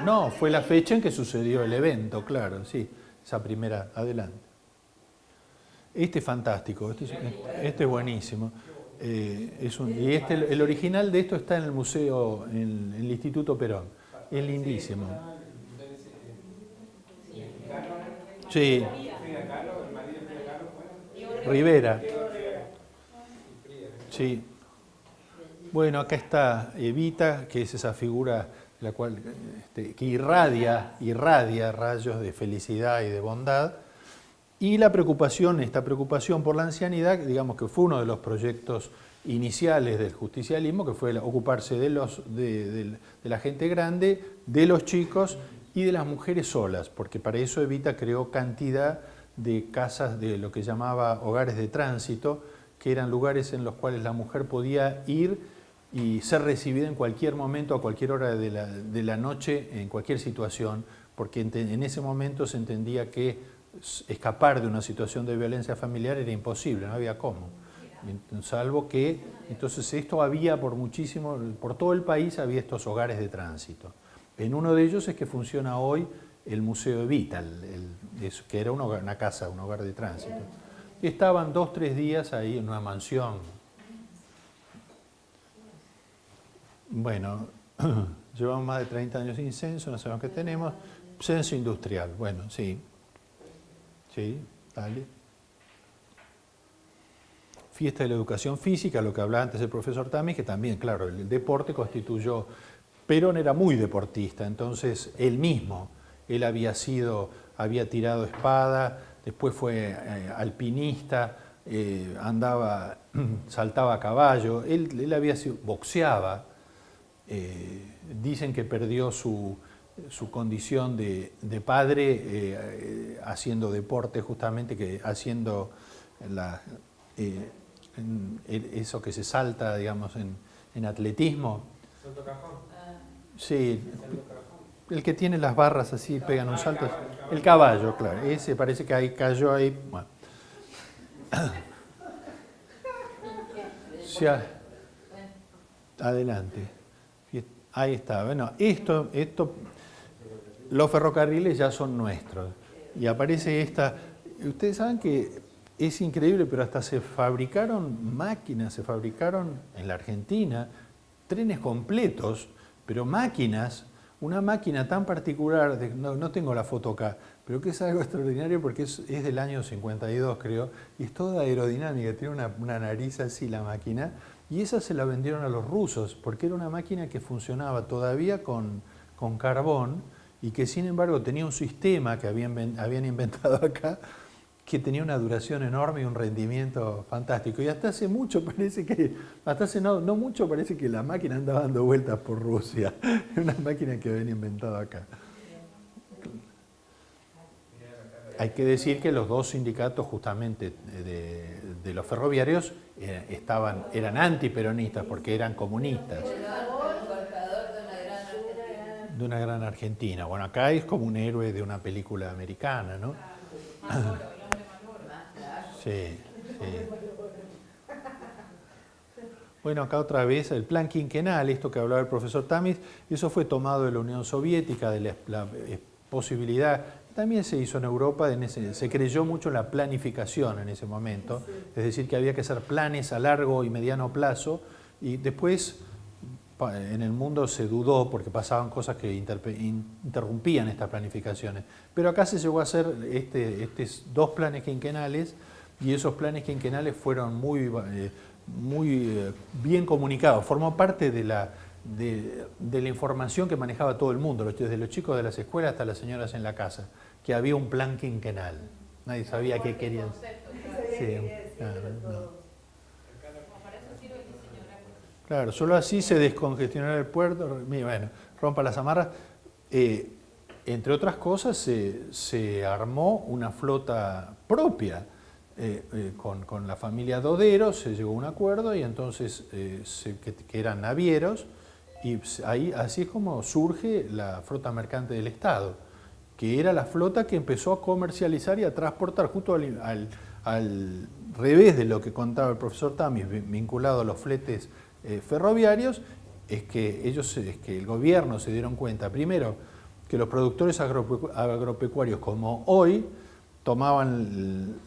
No, fue la fecha en que sucedió el evento, claro, sí, esa primera, adelante. Este es fantástico, este es buenísimo. El original de esto está en el museo, en el Instituto Perón. Es lindísimo. Sí. Rivera. Sí. Bueno, acá está Evita, que es esa figura la cual, que irradia rayos de felicidad y de bondad. Y esta preocupación por la ancianidad, digamos que fue uno de los proyectos iniciales del justicialismo, que fue ocuparse de la gente grande, de los chicos y de las mujeres solas, porque para eso Evita creó cantidad de casas de lo que llamaba hogares de tránsito, que eran lugares en los cuales la mujer podía ir y ser recibida en cualquier momento, a cualquier hora de la noche, en cualquier situación, porque en ese momento se entendía que escapar de una situación de violencia familiar era imposible, no había cómo. Salvo que, entonces esto había por todo el país había estos hogares de tránsito. En uno de ellos es que funciona hoy el Museo Evita, que era una casa, un hogar de tránsito. Estaban 2 o 3 días ahí en una mansión. Bueno, llevamos más de 30 años sin censo, no sabemos qué tenemos. Censo industrial, bueno, sí. Sí, dale. Fiesta de la educación física, lo que hablaba antes el profesor Tamis, que también, claro, el deporte constituyó. Perón era muy deportista, entonces él había tirado espada, después fue alpinista, saltaba a caballo, él boxeaba, dicen que perdió su condición de padre haciendo deporte, justamente, haciendo eso que se salta, digamos, en atletismo. ¿Salto cajón? Sí, el que tiene las barras así, pegan un salto. El caballo, claro, ese parece que ahí cayó ahí. Bueno. Adelante. Ahí está. Bueno, esto los ferrocarriles ya son nuestros. Y aparece esta... Ustedes saben que es increíble, pero hasta se fabricaron máquinas, se fabricaron en la Argentina trenes completos, pero máquinas, una máquina tan particular, no tengo la foto acá, pero que es algo extraordinario porque es del año 52, creo, y es toda aerodinámica, tiene una nariz así la máquina, y esa se la vendieron a los rusos, porque era una máquina que funcionaba todavía con carbón, y que sin embargo tenía un sistema que habían inventado acá, que tenía una duración enorme y un rendimiento fantástico. Y hasta hace mucho parece que, hasta hace no mucho parece que la máquina andaba dando vueltas por Rusia. Era una máquina que habían inventado acá. Hay que decir que los dos sindicatos justamente de los ferroviarios eran antiperonistas porque eran comunistas. De una gran Argentina. Bueno, acá es como un héroe de una película americana, ¿no? Sí, sí. Bueno, acá otra vez el plan quinquenal, esto que hablaba el profesor Tamis, eso fue tomado de la Unión Soviética, de la posibilidad, también se hizo en Europa, se creyó mucho en la planificación en ese momento, es decir, que había que hacer planes a largo y mediano plazo, y después en el mundo se dudó porque pasaban cosas que interrumpían estas planificaciones. Pero acá se llegó a hacer dos planes quinquenales, y esos planes quinquenales fueron muy bien comunicados, formó parte de la información que manejaba todo el mundo, desde los chicos de las escuelas hasta las señoras en la casa, que había un plan quinquenal. Nadie sabía qué querían. Sí, claro, no. Claro, solo así se descongestionará el puerto, bueno, rompa las amarras. Entre otras cosas, se armó una flota propia. Con la familia Dodero se llegó a un acuerdo y entonces que eran navieros, y así es como surge la flota mercante del Estado, que era la flota que empezó a comercializar y a transportar, justo al revés de lo que contaba el profesor Tamis, vinculado a los fletes ferroviarios, es que el gobierno se dieron cuenta, primero, que los productores agropecuarios como hoy tomaban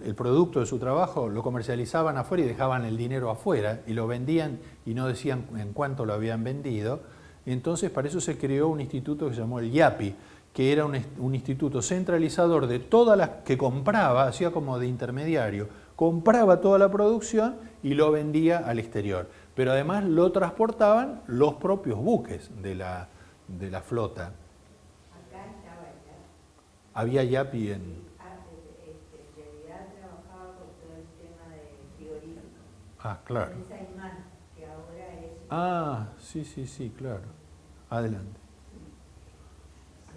el producto de su trabajo, lo comercializaban afuera y dejaban el dinero afuera y lo vendían y no decían en cuánto lo habían vendido. Entonces para eso se creó un instituto que se llamó el IAPI, que era un instituto centralizador de todas las que compraba, hacía como de intermediario, compraba toda la producción y lo vendía al exterior. Pero además lo transportaban los propios buques de la flota. Acá estaba ya. Había IAPI en... trabajaba con todo el tema de frigorífico. Ah, claro. Esa imán, que ahora es... Ah, sí, claro. Adelante.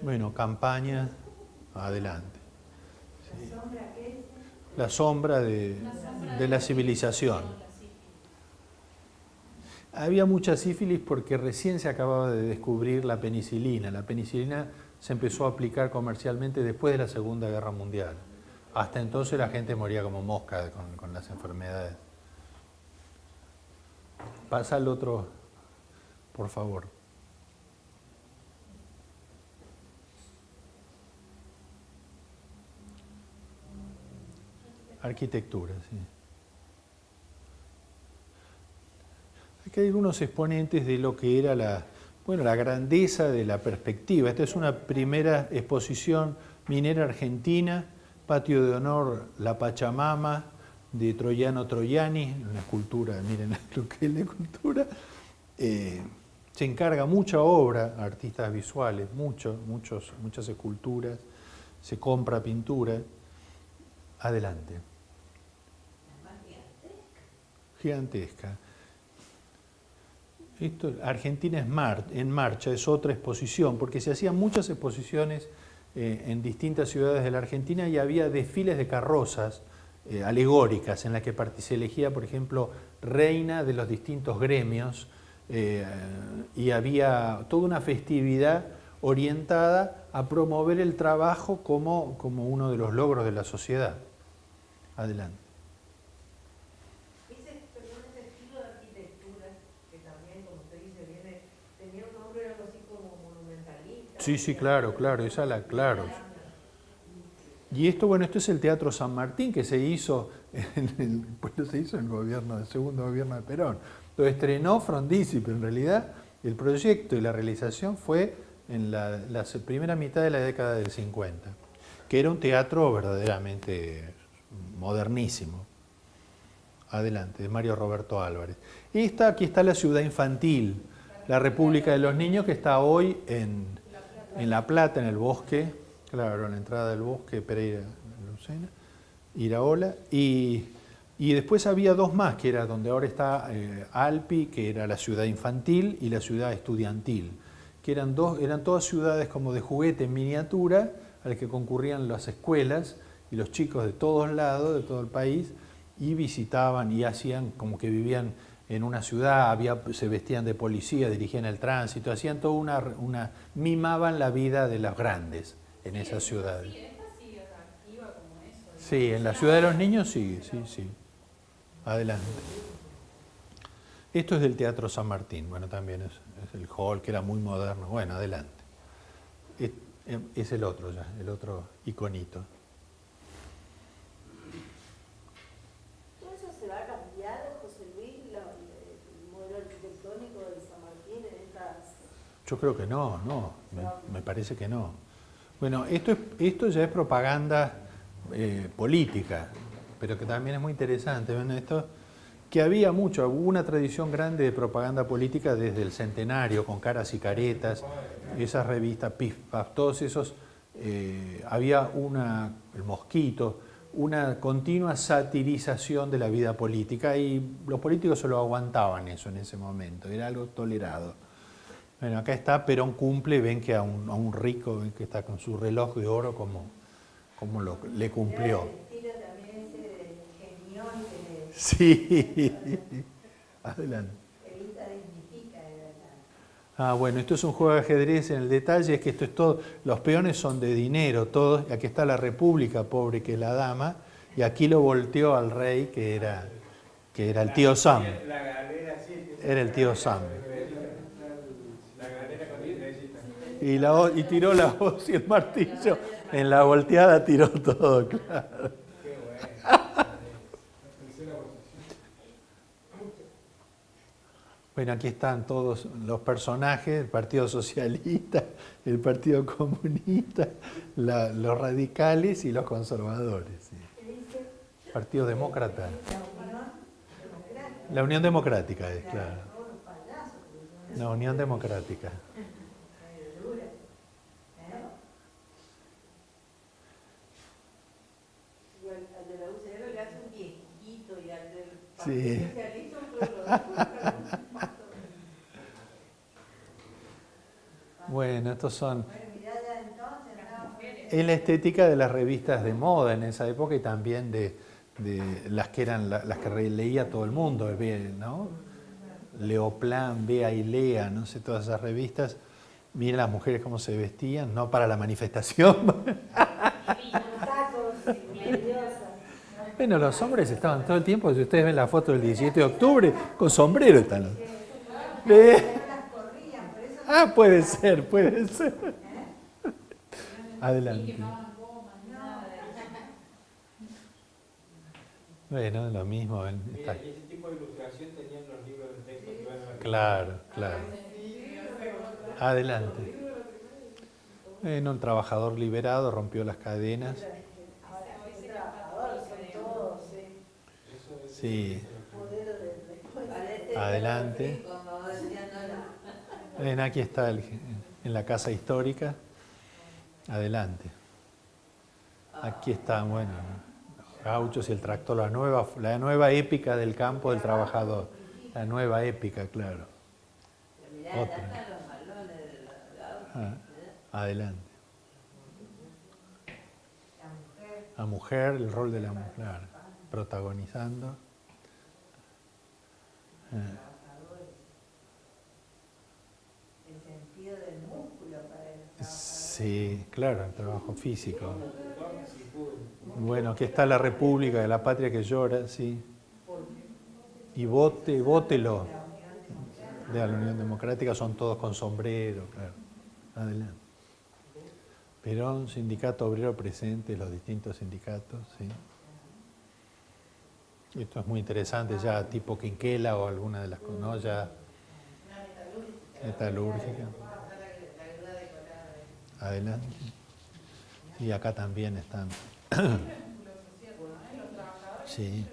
Bueno, campaña, adelante. Sí. ¿La sombra qué es? La sombra de la civilización. Había mucha sífilis porque recién se acababa de descubrir la penicilina. La penicilina se empezó a aplicar comercialmente después de la Segunda Guerra Mundial. Hasta entonces la gente moría como mosca con las enfermedades. Pasa al otro, por favor. Arquitectura, sí. Aquí hay algunos exponentes de lo que era la grandeza de la perspectiva. Esta es una primera exposición minera argentina, patio de honor La Pachamama, de Troiano Troiani, una escultura, miren lo que es la escultura. Se encarga mucha obra, artistas visuales, muchas esculturas, se compra pintura. Adelante. Gigantesca. Argentina en marcha, es otra exposición, porque se hacían muchas exposiciones en distintas ciudades de la Argentina y había desfiles de carrozas alegóricas en las que se elegía, por ejemplo, reina de los distintos gremios, y había toda una festividad orientada a promover el trabajo como uno de los logros de la sociedad. Adelante. Ese estilo de arquitectura, que también, como usted dice, tenía un nombre algo así como monumentalista, Sí, sí, claro, claro, esa la, claro. Y esto, bueno, esto es el Teatro San Martín que se hizo se hizo en el gobierno, el segundo gobierno de Perón. Lo estrenó Frondizi, pero en realidad el proyecto y la realización fue en la primera mitad de la década del 50, que era un teatro verdaderamente modernísimo. Adelante, de Mario Roberto Álvarez. Y aquí está la ciudad infantil, la República de los Niños, que está hoy en La Plata, en el bosque, claro, en la entrada del bosque, Pereira, Lucena, Iraola, y después había dos más, que era donde ahora está Alpi, que era la ciudad infantil, y la ciudad estudiantil, que eran todas ciudades como de juguete en miniatura, a las que concurrían las escuelas y los chicos de todos lados, de todo el país, y visitaban y hacían como que vivían en una ciudad, se vestían de policía, dirigían el tránsito, hacían toda mimaban la vida de los grandes en esas ciudades. Sí, esta sigue activa como eso. Sí, en la ciudad de los niños sigue, sí, sí. Adelante. Esto es del Teatro San Martín, bueno, también es el hall, que era muy moderno. Bueno, adelante. Es el otro ya, el otro iconito. ¿Todo eso se va a cambiar, José Luis, el modelo arquitectónico de San Martín en estas... Yo creo que no, me parece que no. Bueno, esto ya es propaganda política, pero que también es muy interesante. Bueno, que hubo una tradición grande de propaganda política desde el Centenario, con Caras y Caretas, esas revistas, Pif Paf, todos esos, había el Mosquito, una continua satirización de la vida política, y los políticos se lo aguantaban eso en ese momento, era algo tolerado. Bueno, acá está, Perón cumple, ven que a un rico, ven que está con su reloj de oro, como le cumplió. El estilo también ese de genión que Sí, adelante. Evita dignifica, de verdad. Ah, bueno, esto es un juego de ajedrez. En el detalle es que esto es todo, los peones son de dinero, todos, y aquí está la República, pobre, que es la dama, y aquí lo volteó al rey, que era el tío Sam. La galera, sí. Era el tío Sam. La galera con estrellita. Y tiró la hoz y el martillo. En la volteada tiró todo, claro. Qué bueno. Bueno, aquí están todos los personajes, el Partido Socialista, el Partido Comunista, los radicales y los conservadores. Sí. Partido Demócrata. La Unión Democrática es, claro. La Unión Democrática. Al de la UCR le hace un viejito y al del Sí. Partido Socialista un programa. Bueno, estos son... Bueno, mirá ya entonces, Es la estética de las revistas de moda en esa época, y también de las que eran las que leía todo el mundo, ¿no? Leoplan, Bea y Lea, no sé, todas esas revistas. Miren las mujeres cómo se vestían, no para la manifestación. tacos, nerviosas. Bueno, los hombres estaban todo el tiempo, si ustedes ven la foto del 17 de octubre, con sombrero están los... Ah, puede ser, puede ser. Adelante. Bueno, lo mismo. Mira, y ese tipo de ilustración tenían los libros de texto que iban a la... Claro, claro. Adelante. Bueno, el trabajador liberado rompió las cadenas. Sí. Adelante. Ven, aquí está en la casa histórica. Adelante. Aquí está, bueno, gauchos y el tractor, la nueva épica del campo del trabajador. La nueva épica, claro. Otra. Adelante. La mujer, el rol de la mujer, claro, protagonizando. El sentido del músculo para el trabajador. Sí, claro, el trabajo físico. Bueno, aquí está la República de la Patria que llora, sí. Y vótelo. De la Unión Democrática son todos con sombrero, claro. Adelante. Perón, Sindicato Obrero presente, los distintos sindicatos, sí. Esto es muy interesante, ya tipo Quinquela o alguna de las cosas, ¿no? Ya metalúrgica. Adelante. Y acá también están. Sí.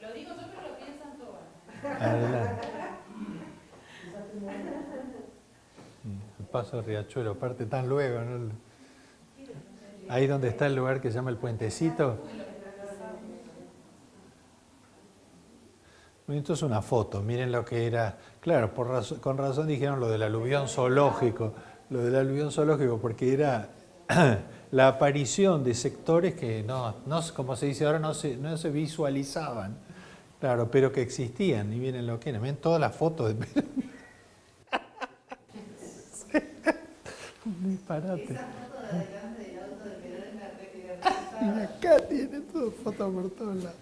Lo digo yo, pero lo piensan todas. Adelante. El Paso del Riachuelo, aparte tan luego, ¿no? Ahí donde está el lugar que se llama el Puentecito. Esto es una foto, miren lo que era. Claro, con razón dijeron lo del aluvión zoológico. Lo del aluvión zoológico, porque era la aparición de sectores que no, como se dice ahora, no se visualizaban. Claro, pero que existían, y miren lo que eran. Ven todas las fotos de Perón. Un disparate. Esa foto de adelante del auto de Perón es la que Y acá tiene todo fotos por todos lados.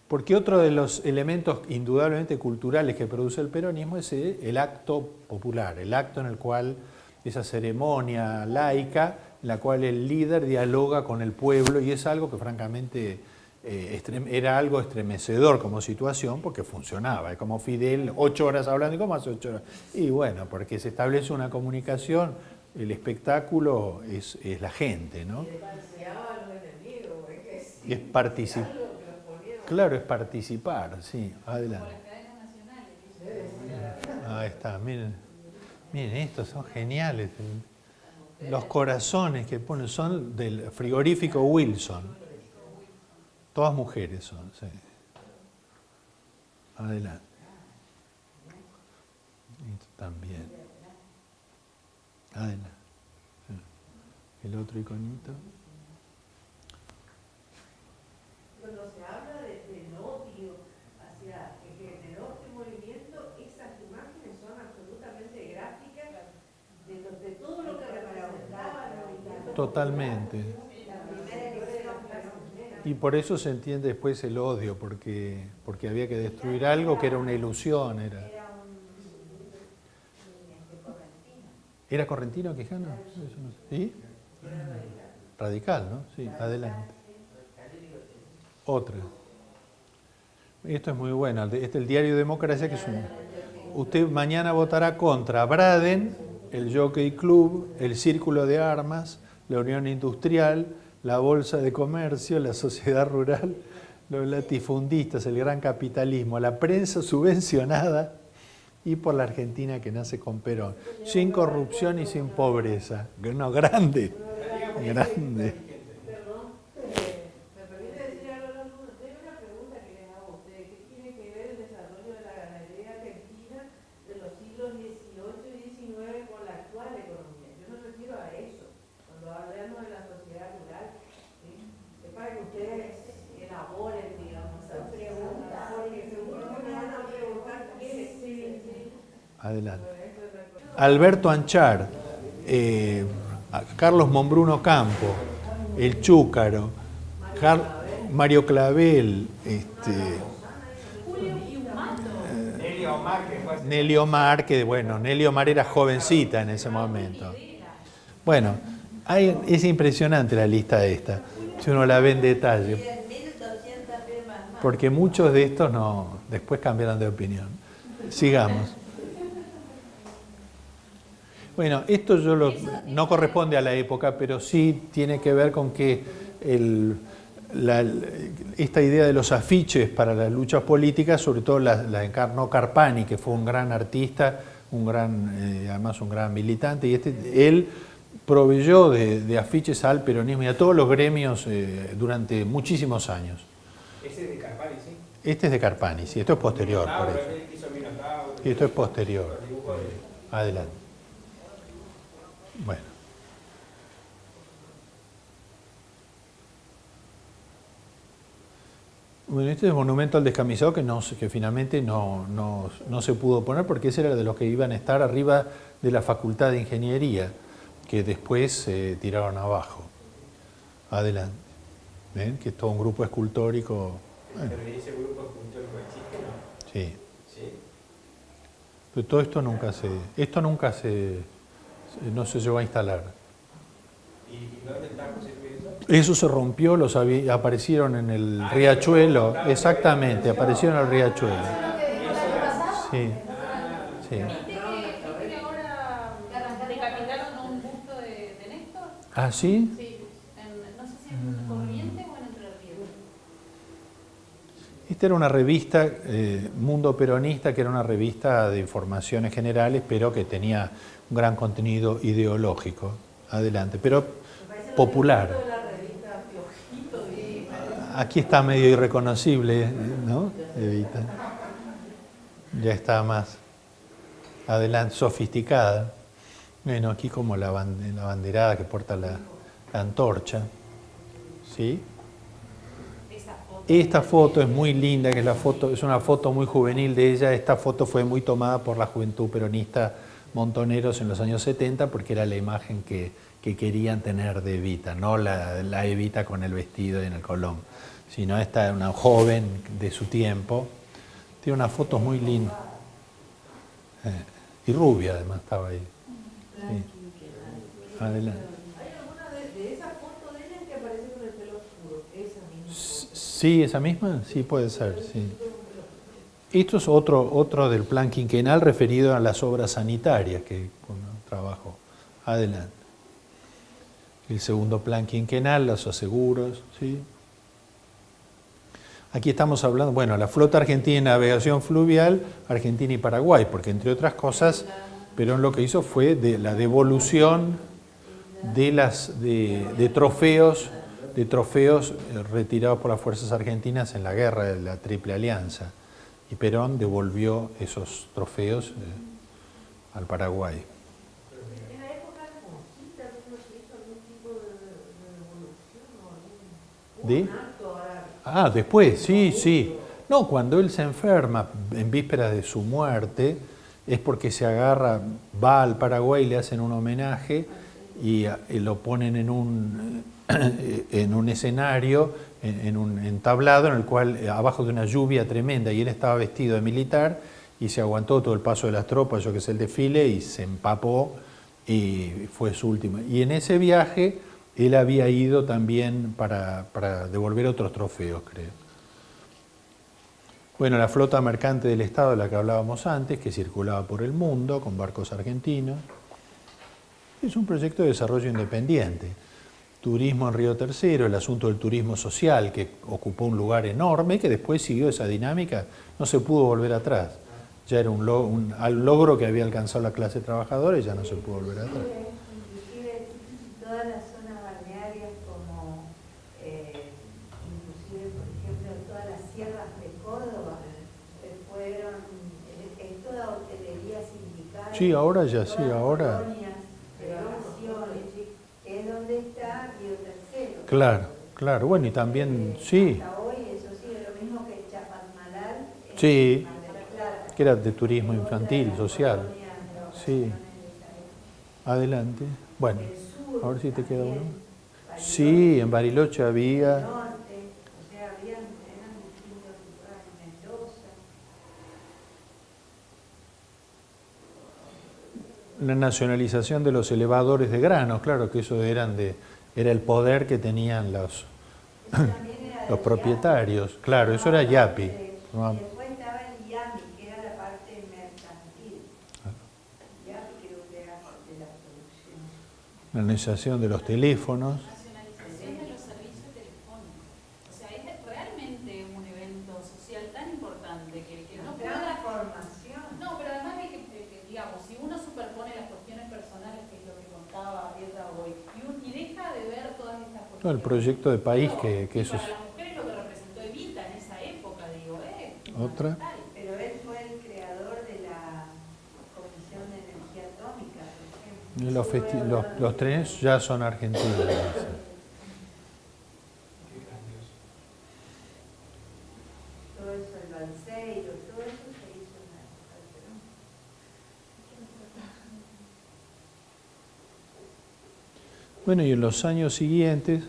Porque otro de los elementos indudablemente culturales que produce el peronismo es el acto popular, el acto en el cual esa ceremonia laica, en la cual el líder dialoga con el pueblo, y es algo que francamente era algo estremecedor como situación, porque funcionaba, como Fidel 8 horas hablando, ¿y cómo hace 8 horas? Y bueno, porque se establece una comunicación, el espectáculo es la gente, ¿no? Y es participar. Claro, es participar, sí, adelante. Ahí está, miren estos son geniales. Los corazones que ponen son del frigorífico Wilson. Todas mujeres son, sí. Adelante. Esto también. Adelante. El otro iconito. Cuando se habla del odio hacia el generador de movimiento, esas imágenes son absolutamente gráficas de todo lo que representaba el movimiento. Totalmente. La primera que hicieron Perón. Y por eso se entiende después el odio, porque había que destruir algo que era una ilusión. ¿Era correntino Quijano? ¿Sí? Radical, ¿no? Sí, adelante. Otra. Esto es muy bueno. Este es el diario Democracia, que es un... Usted mañana votará contra Braden, el Jockey Club, el Círculo de Armas, la Unión Industrial, la Bolsa de Comercio, la Sociedad Rural, los latifundistas, el gran capitalismo, la prensa subvencionada y por la Argentina que nace con Perón. Sin corrupción y sin pobreza. No, grande. Grande. Perdón, ¿me permite decir algo? Tengo una pregunta que les hago a ustedes. ¿Qué tiene que ver el desarrollo de la ganadería argentina de los siglos XVIII y XIX con la actual economía? Yo me refiero a eso, cuando hablamos de la sociedad rural, ¿sí? Es para que ustedes elaboren, digamos, esa pregunta, porque seguro que me van a preguntar qué es. Adelante. Alberto Anchar, Carlos Monbruno Campo, El Chúcaro, Mario Clavel, Nelly Omar, que bueno, Nelly Omar era jovencita en ese momento. Bueno, es impresionante la lista esta, si uno la ve en detalle, porque muchos de estos después cambiaron de opinión. Sigamos. Bueno, esto no corresponde a la época, pero sí tiene que ver con que esta idea de los afiches para las luchas políticas, sobre todo la encarnó Carpani, que fue un gran artista, además un gran militante, y él proveyó de afiches al peronismo y a todos los gremios durante muchísimos años. Ese es de Carpani, ¿sí? Este es de Carpani, sí, esto es posterior, por eso. Y esto es posterior. Adelante. Bueno. Bueno, este es el monumento al descamisado que finalmente no se pudo poner porque ese era de los que iban a estar arriba de la Facultad de Ingeniería, que después se tiraron abajo. Adelante. ¿Ven? Que es todo un grupo escultórico. Bueno, Pero ese grupo escultórico existe, ¿no? sí. ¿Sí? Pero todo esto no se llegó a instalar. ¿Y dónde está José Luis eso? Eso se rompió, aparecieron en el riachuelo, exactamente, aparecieron en el riachuelo. Sí, sí. ¿Viste que ahora decapitaron un busto de Néstor? ¿Ah, sí? Sí, no sé si en Corrientes o en Entre Ríos. Esta era una revista, Mundo Peronista, que era una revista de informaciones generales, pero que tenía un gran contenido ideológico. Adelante, pero popular. Aquí está medio irreconocible, ¿no? Evita. Ya está más adelante, sofisticada. Bueno, aquí como la banderada que porta la antorcha. ¿Sí? Esta foto es muy linda, que es una foto muy juvenil de ella. Esta foto fue muy tomada por la juventud peronista Montoneros en los años 70 porque era la imagen que querían tener de Evita, no la Evita con el vestido y en el Colón, sino esta una joven de su tiempo. Tiene unas fotos muy lindas. Y rubia además estaba ahí. Sí. Adelante. ¿Hay alguna de esas fotos de ella que aparece con el pelo oscuro? Esa misma. Sí, esa misma, sí puede ser, sí. Esto es otro del plan quinquenal referido a las obras sanitarias que trabajo. Adelante. El segundo plan quinquenal, los aseguros, ¿sí? Aquí estamos hablando, bueno, la flota argentina de navegación fluvial, Argentina y Paraguay, porque entre otras cosas, Perón lo que hizo fue la devolución de trofeos retirados por las fuerzas argentinas en la guerra de la Triple Alianza. Y Perón devolvió esos trofeos al Paraguay. En la época de Conquista, ¿no se hizo algún tipo de revolución o algún acto? Después, sí. No, cuando él se enferma en vísperas de su muerte, es porque va al Paraguay, le hacen un homenaje y lo ponen en un escenario, en un entablado, en el cual, abajo de una lluvia tremenda, y él estaba vestido de militar y se aguantó todo el paso de las tropas, yo que sé, el desfile, y se empapó y fue su última. Y en ese viaje él había ido también para devolver otros trofeos, creo. Bueno, la flota mercante del Estado de la que hablábamos antes, que circulaba por el mundo con barcos argentinos. Es un proyecto de desarrollo independiente. Turismo en Río Tercero, el asunto del turismo social, que ocupó un lugar enorme, que después siguió esa dinámica, no se pudo volver atrás. Ya era un logro que había alcanzado la clase trabajadora y ya no se pudo volver atrás. Inclusive todas las zonas balnearias como inclusive por ejemplo todas las sierras de Córdoba fueron es toda hotelería sindical. Sí, ahora ya sí, ahora. Colonias de vacaciones, es donde está Río Tercero. Claro, bueno, y también, sí. Hasta hoy eso sí, es lo mismo que Chapadmalal. Sí, Mar del Plata. que era de turismo infantil, social. Colonias de vacaciones Sí. de esa época. Adelante. Bueno, El sur a ver si te queda uno. también, Bariloche, Sí, en Bariloche había. el norte, o sea, eran distintos lugares, Mendoza. La nacionalización de los elevadores de granos, claro que eso era el poder que tenían los propietarios. Claro, eso era Yapi. Y después estaba el IAMI, que era la parte mercantil. IAMI creo que era de la producción. La nacionalización de los teléfonos. Nacionalización de los servicios telefónicos. O sea, es realmente un evento social tan importante que no pueda... Transformación. No, pero además de que, digamos, si uno superpone las cuestiones personales, que es lo que contaba Arieta hoy, y deja de ver todas estas cuestiones. No, el proyecto de país que eso es. Para las mujeres lo que representó Evita en esa época, digo, Otra. fundamental. Pero él fue el creador de la Comisión de Energía Atómica, por ejemplo. Los trenes ya son argentinos. Qué grandioso. Todo eso, el Balseiro, todo eso se hizo en la época de Perón. Bueno, y en los años siguientes,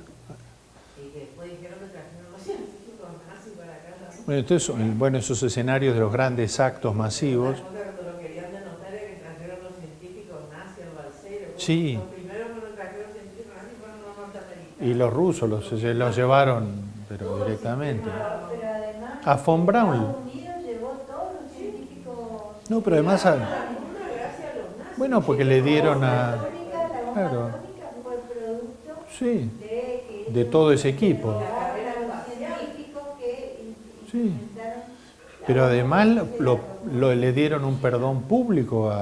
Bueno, entonces, bueno, esos escenarios de los grandes actos masivos. Una cosa que lo querían denotar es que trajeron los científicos nazis al Balseiro. Sí. Los primeros que lo trajeron científicos nazis fueron los norteamericanos. Y los rusos los llevaron, pero directamente. Pero además, A von Braun. Estados Unidos llevó todos los científicos. No, pero además, Una gracia a los nazis. bueno, porque le dieron La a... bomba Claro. atómica fue producto Sí, de que de todo ese equipo. los científicos que Sí. inventaron. Pero además le dieron un perdón público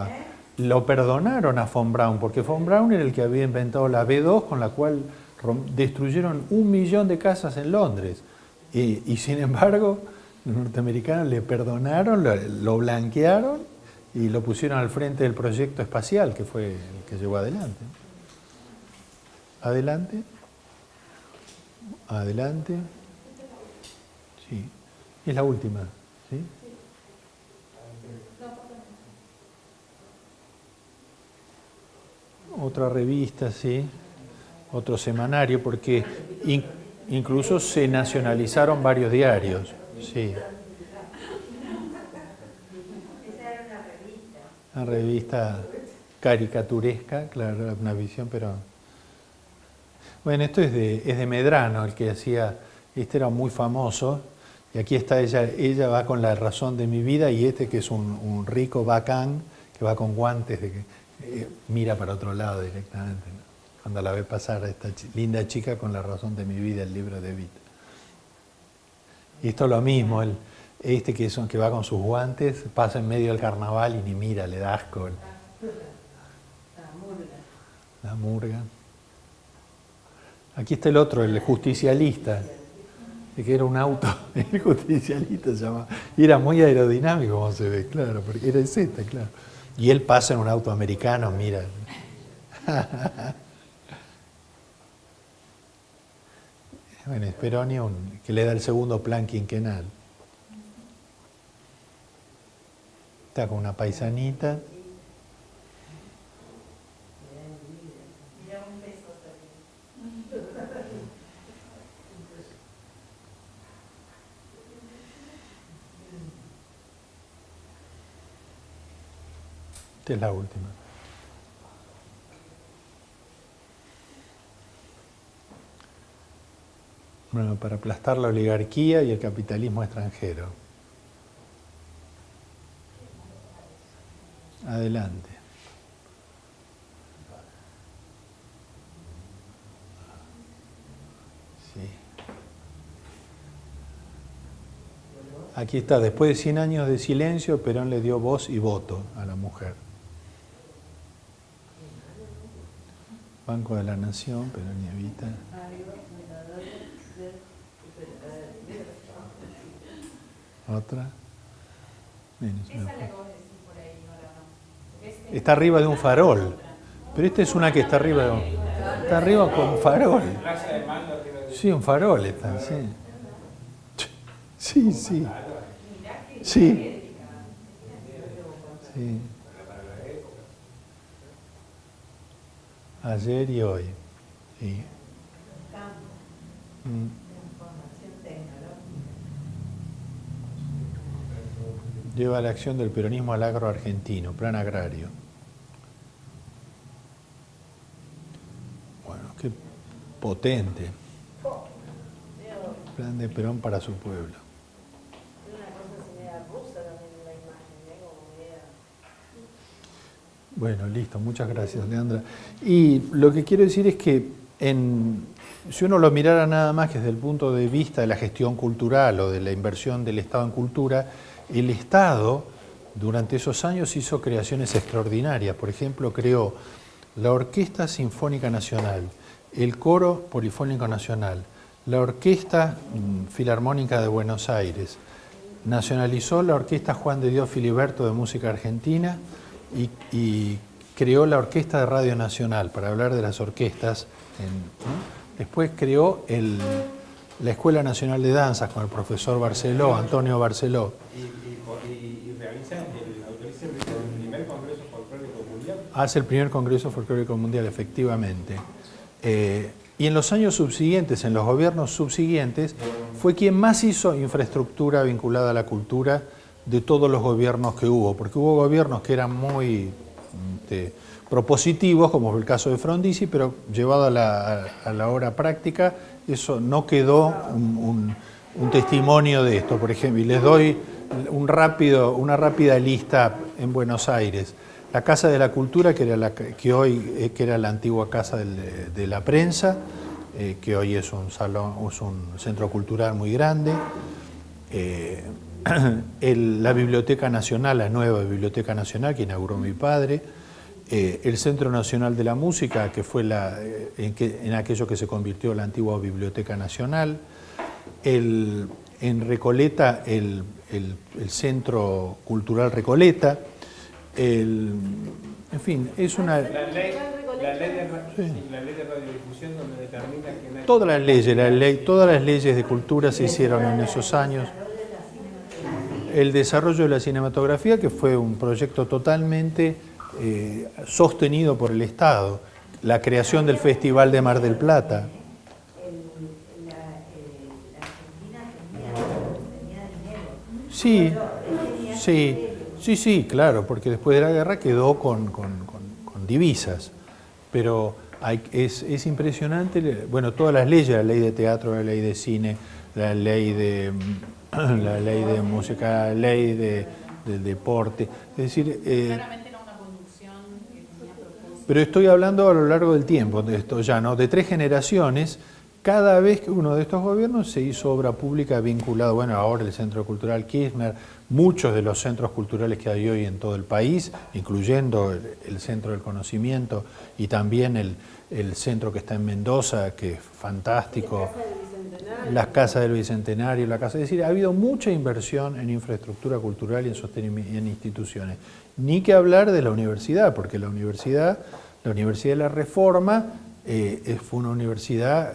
lo perdonaron a von Braun, porque von Braun era el que había inventado la B2, con la cual destruyeron 1 millón de casas en Londres. Y sin embargo, los norteamericanos le perdonaron, lo blanquearon y lo pusieron al frente del proyecto espacial, que fue el que llevó adelante. Adelante. Adelante. Sí. Es la última. ¿Sí? Otra revista, sí. Otro semanario, porque incluso se nacionalizaron varios diarios. Sí. Esa era una revista. Una revista caricaturesca, claro, una visión, pero... Bueno, esto es de Medrano, el que hacía... Este era muy famoso. Y aquí está ella va con La razón de mi vida, y este que es un rico bacán, que va con guantes, de que mira para otro lado directamente, ¿no? Cuando la ve pasar a esta linda chica con La razón de mi vida, el libro de Evita. Y esto es lo mismo, este que va con sus guantes, pasa en medio del carnaval y ni mira, le da asco. La murga. Aquí está el otro, el justicialista. Que era un auto, el justicialista se llamaba, y era muy aerodinámico como se ve, claro, porque era el Z, claro. Y él pasa en un auto americano, mira. Bueno, es Peroni que le da el segundo plan quinquenal. Está con una paisanita. Esta es la última. Bueno, para aplastar la oligarquía y el capitalismo extranjero. Adelante. Sí. Aquí está, después de 100 años de silencio, Perón le dio voz y voto a la mujer. Banco de la Nación, Perón y Evita. Otra. Está arriba de un farol. Pero esta es una que está arriba con un farol. Sí, un farol está, sí. Sí, sí. Sí. Sí. Ayer y hoy. Sí. Lleva la acción del peronismo al agro argentino, plan agrario. Bueno, qué potente. Plan de Perón para su pueblo. Bueno, listo, muchas gracias, Leandra. Y lo que quiero decir es que si uno lo mirara nada más que desde el punto de vista de la gestión cultural o de la inversión del Estado en cultura, el Estado durante esos años hizo creaciones extraordinarias. Por ejemplo, creó la Orquesta Sinfónica Nacional, el Coro Polifónico Nacional, la Orquesta Filarmónica de Buenos Aires, nacionalizó la Orquesta Juan de Dios Filiberto de Música Argentina y creó la Orquesta de Radio Nacional, para hablar de las orquestas. Después creó la Escuela Nacional de Danzas con el profesor Barceló, Antonio Barceló. Y realiza el primer Congreso Folclórico Mundial. Hace el primer Congreso Folclórico Mundial, efectivamente. Y en los años subsiguientes, en los gobiernos subsiguientes, fue quien más hizo infraestructura vinculada a la cultura de todos los gobiernos que hubo, porque hubo gobiernos que eran muy propositivos, como fue el caso de Frondizi, pero llevado a la hora práctica, eso no quedó un testimonio de esto. Por ejemplo, y les doy una rápida lista en Buenos Aires. La Casa de la Cultura, que era la antigua Casa de la Prensa, que hoy es un centro cultural muy grande. La Biblioteca Nacional, la nueva Biblioteca Nacional que inauguró mi padre. El Centro Nacional de la Música, que fue en aquello que se convirtió en la antigua Biblioteca Nacional. En Recoleta, el Centro Cultural Recoleta. En fin, es una... La ley de radiodifusión donde determina que no hay... Todas las leyes de cultura se hicieron en esos años. El desarrollo de la cinematografía, que fue un proyecto totalmente sostenido por el Estado. La creación del Festival de Mar del Plata. Sí, claro, porque después de la guerra quedó con divisas, pero es impresionante, bueno, todas las leyes, la ley de teatro, la ley de cine, la ley de música, la ley del deporte, es decir... Claramente era una conducción que tenía propósito. Pero estoy hablando a lo largo del tiempo, de esto ya, ¿no? De 3 generaciones. Cada vez que uno de estos gobiernos se hizo obra pública vinculada, bueno, ahora el Centro Cultural Kirchner, muchos de los centros culturales que hay hoy en todo el país, incluyendo el Centro del Conocimiento y también el centro que está en Mendoza, que es fantástico, las casas del Bicentenario, es decir, ha habido mucha inversión en infraestructura cultural y en instituciones. Ni que hablar de la universidad, porque la Universidad de la Reforma fue una universidad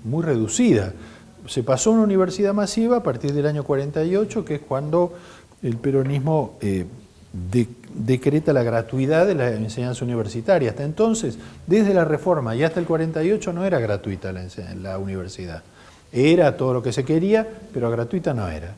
muy reducida. Se pasó a una universidad masiva a partir del año 48, que es cuando el peronismo decreta la gratuidad de la enseñanza universitaria. Hasta entonces, desde la Reforma y hasta el 48, no era gratuita la universidad. Era todo lo que se quería, pero gratuita no era.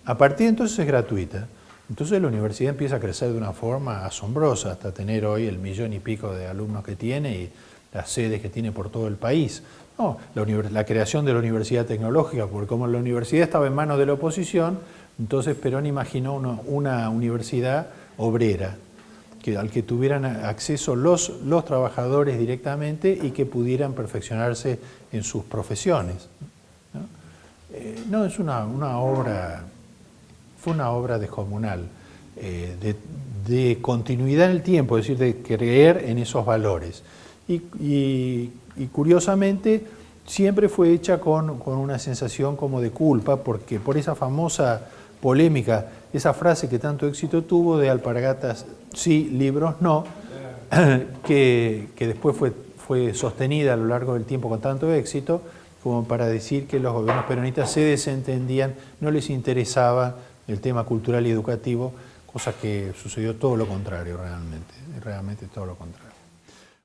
A partir de entonces es gratuita. Entonces la universidad empieza a crecer de una forma asombrosa, hasta tener hoy el 1,5 millones de alumnos que tiene y las sedes que tiene por todo el país. No, la creación de la Universidad Tecnológica, porque como la universidad estaba en manos de la oposición, entonces Perón imaginó una universidad obrera, al que tuvieran acceso los trabajadores directamente y que pudieran perfeccionarse en sus profesiones. No, es una obra, fue una obra descomunal, de continuidad en el tiempo, es decir, de creer en esos valores. Y curiosamente siempre fue hecha con una sensación como de culpa, porque por esa famosa polémica, esa frase que tanto éxito tuvo de alpargatas sí, libros no, que después fue sostenida a lo largo del tiempo con tanto éxito, como para decir que los gobiernos peronistas se desentendían, no les interesaba el tema cultural y educativo, cosa que sucedió todo lo contrario realmente todo lo contrario.